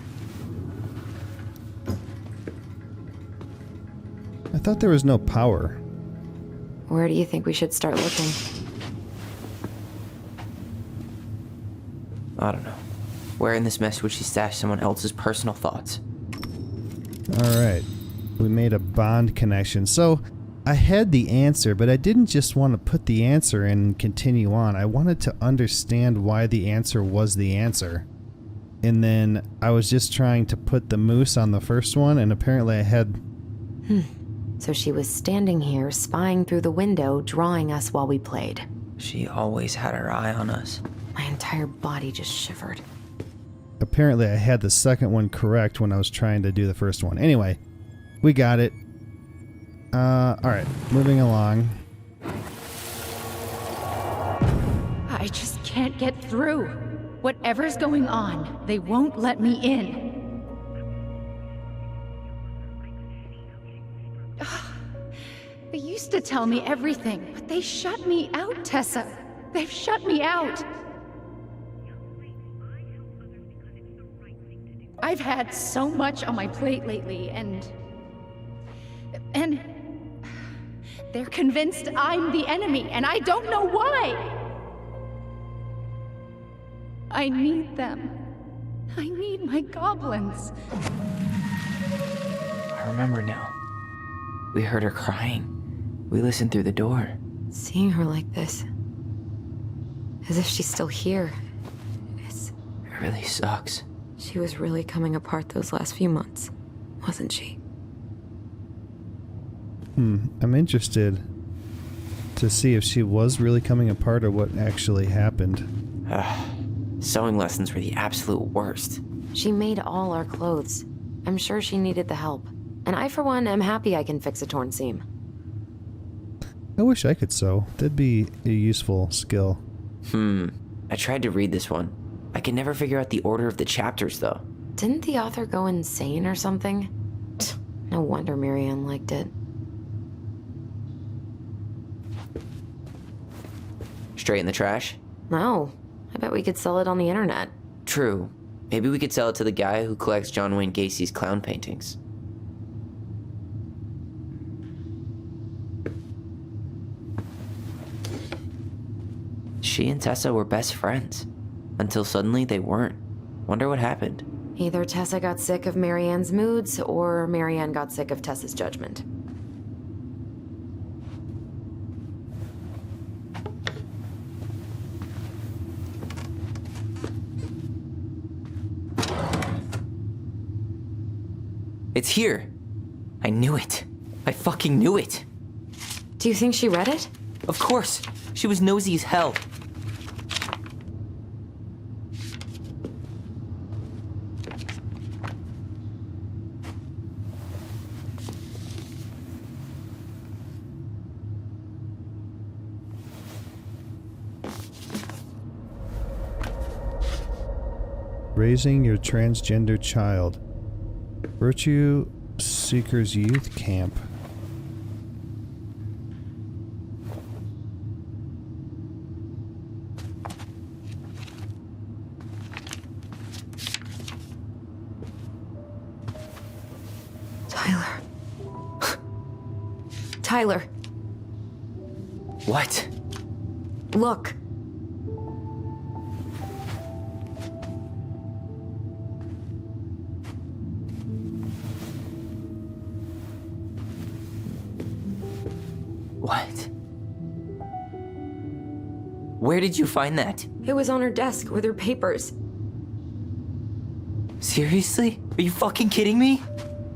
I thought there was no power. Where do you think we should start looking? I don't know. Where in this mess would she stash someone else's personal thoughts? Alright. We made a bond connection. So, I had the answer, but I didn't just want to put the answer in and continue on. I wanted to understand why the answer was the answer. And then I was just trying to put the moose on the first one, and apparently I had... So she was standing here, spying through the window, drawing us while we played. She always had her eye on us. My entire body just shivered. Apparently I had the second one correct when I was trying to do the first one. Anyway, we got it. Alright, moving along. I just can't get through. Whatever's going on, they won't let me in. They used to tell me everything, but they shut me out, Tessa. They've shut me out. I've had so much on my plate lately, and they're convinced I'm the enemy, and I don't know why. I need them. I need my goblins. I remember now. We heard her crying. We listened through the door. Seeing her like this, as if she's still here, It really sucks. she was really coming apart those last few months, wasn't she? I'm interested to see if she was really coming apart or what actually happened. Sewing lessons were the absolute worst. She made all our clothes. I'm sure she needed the help. And I, for one, am happy I can fix a torn seam. I wish I could sew. That'd be a useful skill. I tried to read this one. I can never figure out the order of the chapters, though. Didn't the author go insane or something? No wonder Marianne liked it. Straight in the trash? No, I bet we could sell it on the internet. True. Maybe we could sell it to the guy who collects John Wayne Gacy's clown paintings. She and Tessa were best friends. Until suddenly they weren't. Wonder what happened. Either Tessa got sick of Marianne's moods, or Marianne got sick of Tessa's judgment. It's here. I knew it. I fucking knew it. Do you think she read it? Of course. She was nosy as hell. Raising your transgender child. Virtue Seekers Youth Camp. Tyler. Tyler, What? look. What? Where did you find that? It was on her desk with her papers. Seriously? Are you fucking kidding me?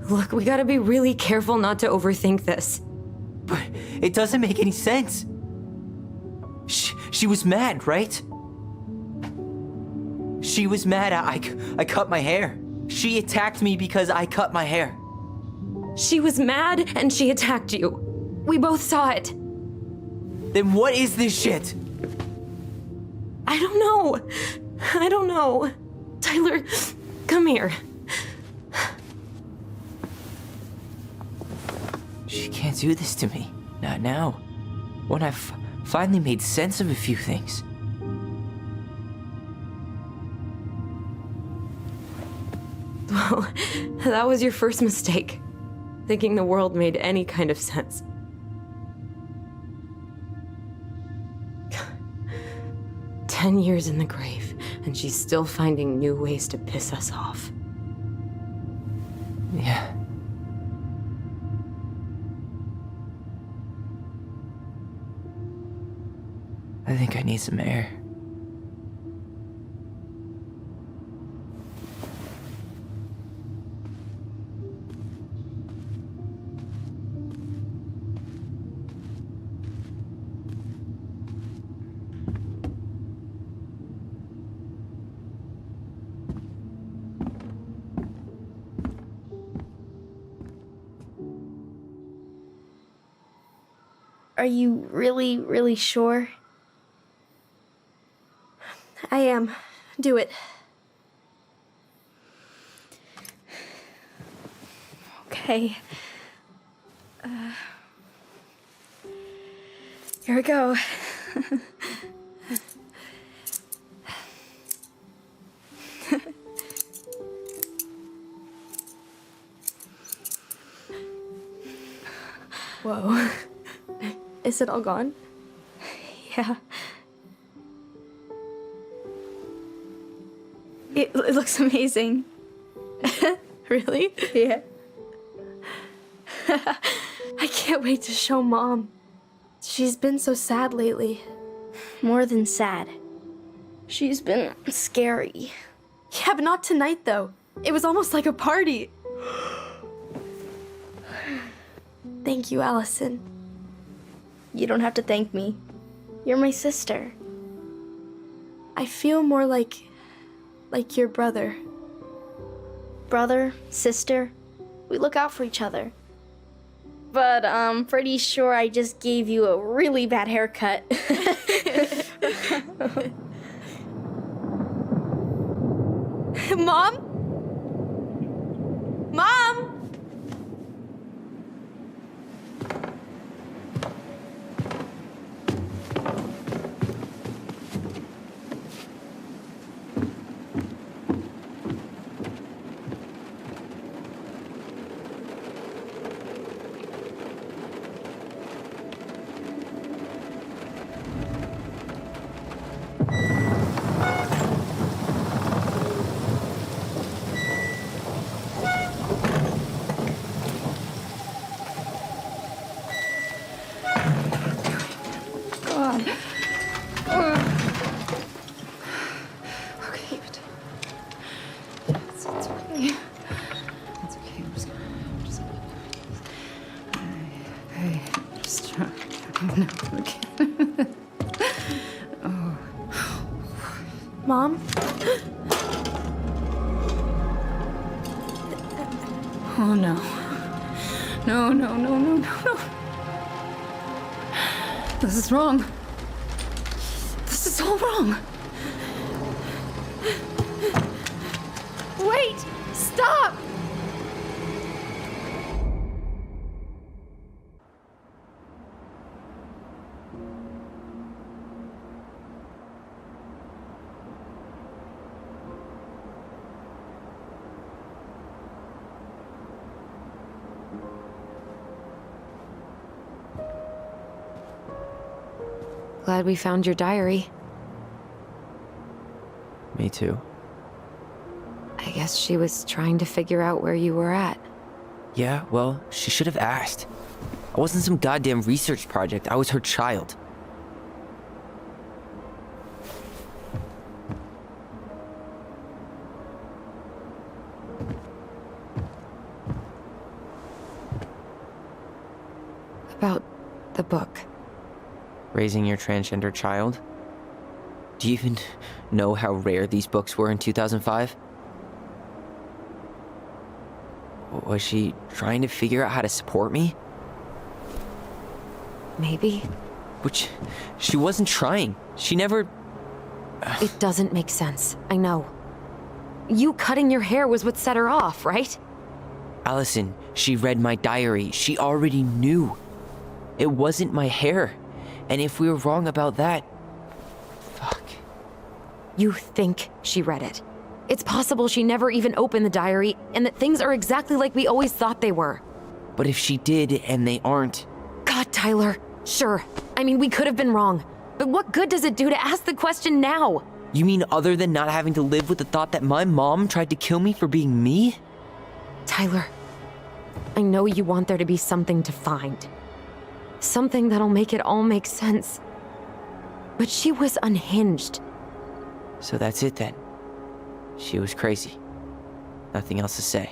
Look, we gotta be really careful not to overthink this. But it doesn't make any sense. She was mad, right? She was mad I cut my hair. She attacked me because I cut my hair. She was mad and she attacked you. We both saw it. Then what is this shit? I don't know. Tyler, come here. She can't do this to me. Not now. When I've finally made sense of a few things. Well, that was your first mistake. Thinking the world made any kind of sense. 10 years in the grave, and she's still finding new ways to piss us off. Yeah. I think I need some air. Are you really, really sure? I am. Do it. Okay. Here we go. Whoa. Is it all gone? Yeah. It looks amazing. Really? Yeah. I can't wait to show Mom. She's been so sad lately. More than sad. She's been scary. Yeah, but not tonight, though. It was almost like a party. Thank you, Alyson. You don't have to thank me. You're my sister. I feel more like your brother. Brother, sister, we look out for each other. But I'm pretty sure I just gave you a really bad haircut. Mom? Mom! Mom? Oh no. No, no, no, no, no, no. This is wrong. This is all wrong. Wait! Stop! Glad we found your diary. Me too. I guess she was trying to figure out where you were at. Yeah, well, she should have asked. I wasn't some goddamn research project. I was her child. About the book. Raising your transgender child? Do you even know how rare these books were in 2005? Was she trying to figure out how to support me? Maybe. Which, she wasn't trying. She never... It doesn't make sense. I know. You cutting your hair was what set her off, right? Alyson, She read my diary. She already knew. It wasn't my hair. And if we were wrong about that... Fuck. You think she read it. It's possible she never even opened the diary, and that things are exactly like we always thought they were. But if she did, and they aren't... God, Tyler. Sure. I mean, we could have been wrong. But what good does it do to ask the question now? You mean other than not having to live with the thought that my mom tried to kill me for being me? Tyler, I know you want there to be something to find. Something that'll make it all make sense. But she was unhinged. So that's it then. She was crazy. Nothing else to say.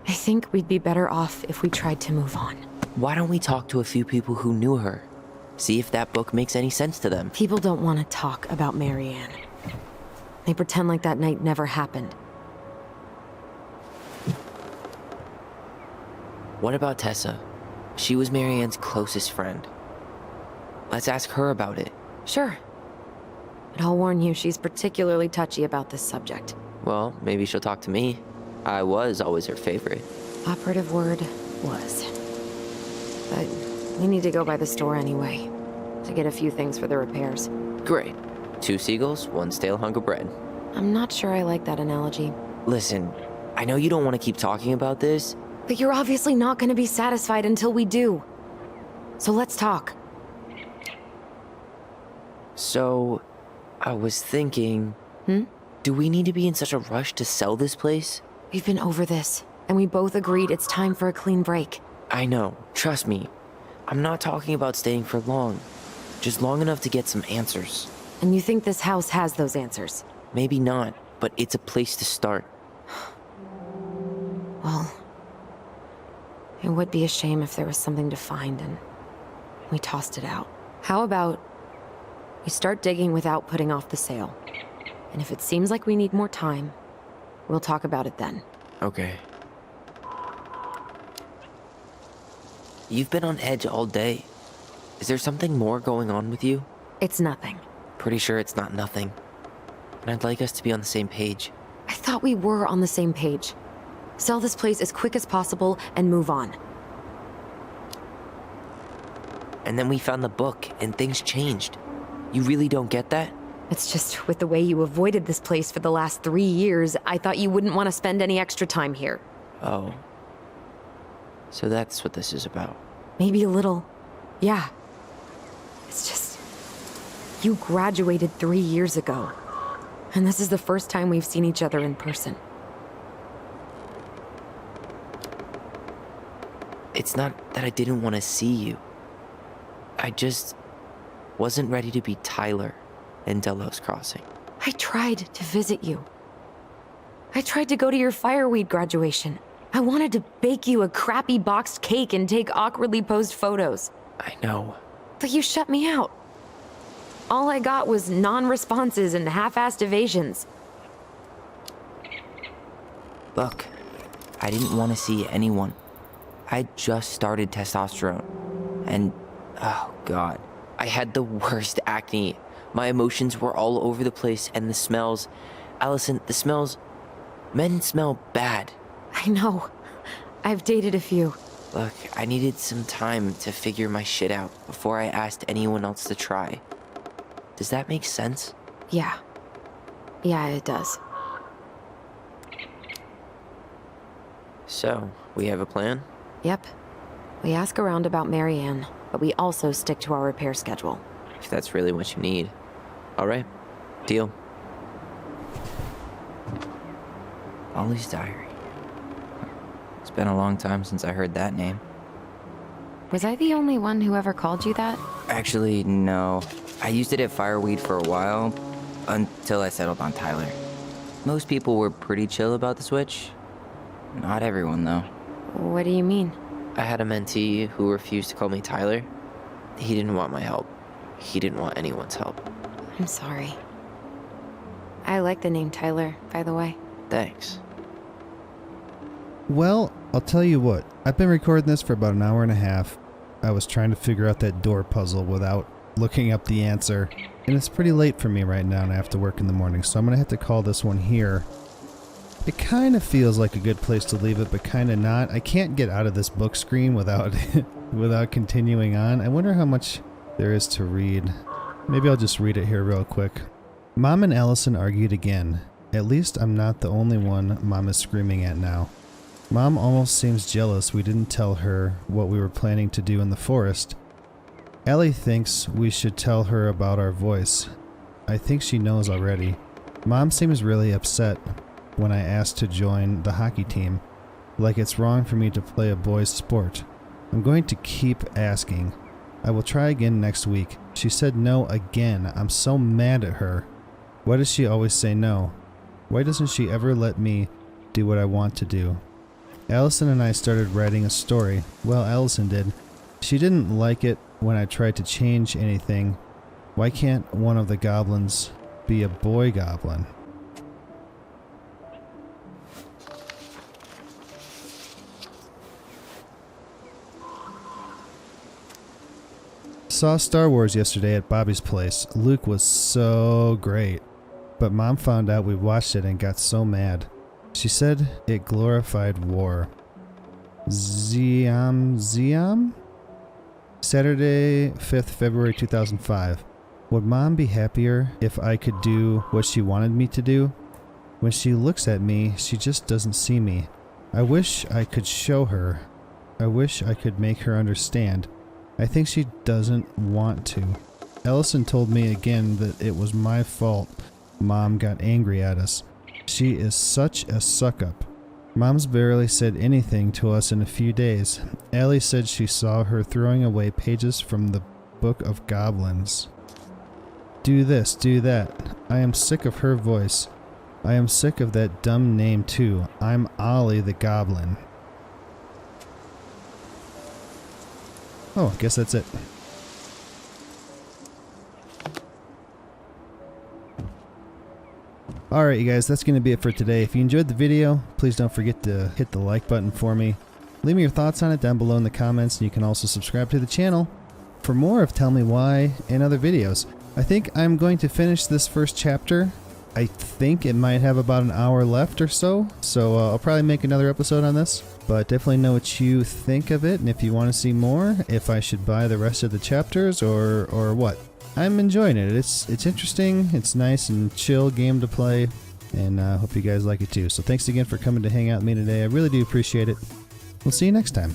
I think we'd be better off if we tried to move on. Why don't we talk to a few people who knew her? See if that book makes any sense to them. People don't want to talk about Marianne. They pretend like that night never happened. What about Tessa? She was Marianne's closest friend. Let's ask her about it. Sure. But I'll warn you, she's particularly touchy about this subject. Well, maybe she'll talk to me. I was always her favorite. Operative word was. But we need to go by the store anyway, to get a few things for the repairs. Great. 2 seagulls, 1 stale hunk of bread. I'm not sure I like that analogy. Listen, I know you don't want to keep talking about this. But you're obviously not going to be satisfied until we do. So let's talk. So, I was thinking... Do we need to be in such a rush to sell this place? We've been over this, and we both agreed it's time for a clean break. I know. Trust me. I'm not talking about staying for long. Just long enough to get some answers. And you think this house has those answers? Maybe not, but it's a place to start. Well, it would be a shame if there was something to find and we tossed it out. How about we start digging without putting off the sale? And if it seems like we need more time, we'll talk about it then. Okay. You've been on edge all day. Is there something more going on with you? It's nothing. Pretty sure it's not nothing. And I'd like us to be on the same page. I thought we were on the same page. Sell this place as quick as possible and move on. And then we found the book and things changed. You really don't get that? It's just with the way you avoided this place for the last 3 years, I thought you wouldn't want to spend any extra time here. Oh. So that's what this is about. Maybe a little. Yeah. It's just... You graduated 3 years ago. And this is the first time we've seen each other in person. It's not that I didn't want to see you. I just wasn't ready to be Tyler in Delos Crossing. I tried to visit you. I tried to go to your fireweed graduation. I wanted to bake you a crappy boxed cake and take awkwardly posed photos. I know. But you shut me out. All I got was non-responses and half-assed evasions. Look, I didn't want to see anyone. I just started testosterone. And, oh God, I had the worst acne. My emotions were all over the place, and the smells... Alyson, the smells... Men smell bad. I know. I've dated a few. Look, I needed some time to figure my shit out before I asked anyone else to try. Does that make sense? Yeah. Yeah, it does. So, we have a plan? Yep. We ask around about Marianne, but we also stick to our repair schedule. If that's really what you need. Alright. Deal. Ollie's diary. It's been a long time since I heard that name. Was I the only one who ever called you that? Actually, no. I used it at Fireweed for a while, until I settled on Tyler. Most people were pretty chill about the switch. Not everyone, though. What do you mean? I had a mentee who refused to call me Tyler. He didn't want my help. He didn't want anyone's help. I'm sorry. I like the name Tyler, by the way. Thanks. Well, I'll tell you what. I've been recording this for about an hour and a half. I was trying to figure out that door puzzle without looking up the answer. And it's pretty late for me right now and I have to work in the morning, so I'm going to have to call this one here. It kind of feels like a good place to leave it, but kind of not. I can't get out of this book screen without without continuing on. I wonder how much there is to read. Maybe I'll just read it here real quick. Mom and Alyson argued again. At least I'm not the only one Mom is screaming at now. Mom almost seems jealous we didn't tell her what we were planning to do in the forest. Ellie thinks we should tell her about our voice. I think she knows already. Mom seems really upset when I asked to join the hockey team, like it's wrong for me to play a boys' sport. I'm going to keep asking. I will try again next week. She said no again. I'm so mad at her. Why does she always say no? Why doesn't she ever let me do what I want to do? Alyson and I started writing a story. Well, Alyson did. She didn't like it when I tried to change anything. Why can't one of the goblins be a boy goblin? Saw Star Wars yesterday at Bobby's place. Luke was so great. But Mom found out we watched it and got so mad. She said it glorified war. Ziam? Saturday, 5th February 2005. Would Mom be happier if I could do what she wanted me to do? When she looks at me, she just doesn't see me. I wish I could show her. I wish I could make her understand. I think she doesn't want to. Alyson told me again that it was my fault Mom got angry at us. She is such a suck-up. Mom's barely said anything to us in a few days. Allie said she saw her throwing away pages from the Book of Goblins. Do this, do that. I am sick of her voice. I am sick of that dumb name too. I'm Ollie the Goblin. Oh, guess that's it. Alright you guys, that's going to be it for today. If you enjoyed the video, please don't forget to hit the like button for me. Leave me your thoughts on it down below in the comments, and you can also subscribe to the channel for more of Tell Me Why and other videos. I think I'm going to finish this first chapter. I think it might have about an hour left or so, I'll probably make another episode on this. But definitely know what you think of it, and if you want to see more, if I should buy the rest of the chapters or what. I'm enjoying it. It's interesting, it's nice and chill game to play, and I hope you guys like it too. So thanks again for coming to hang out with me today. I really do appreciate it. We'll see you next time.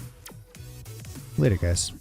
Later, guys.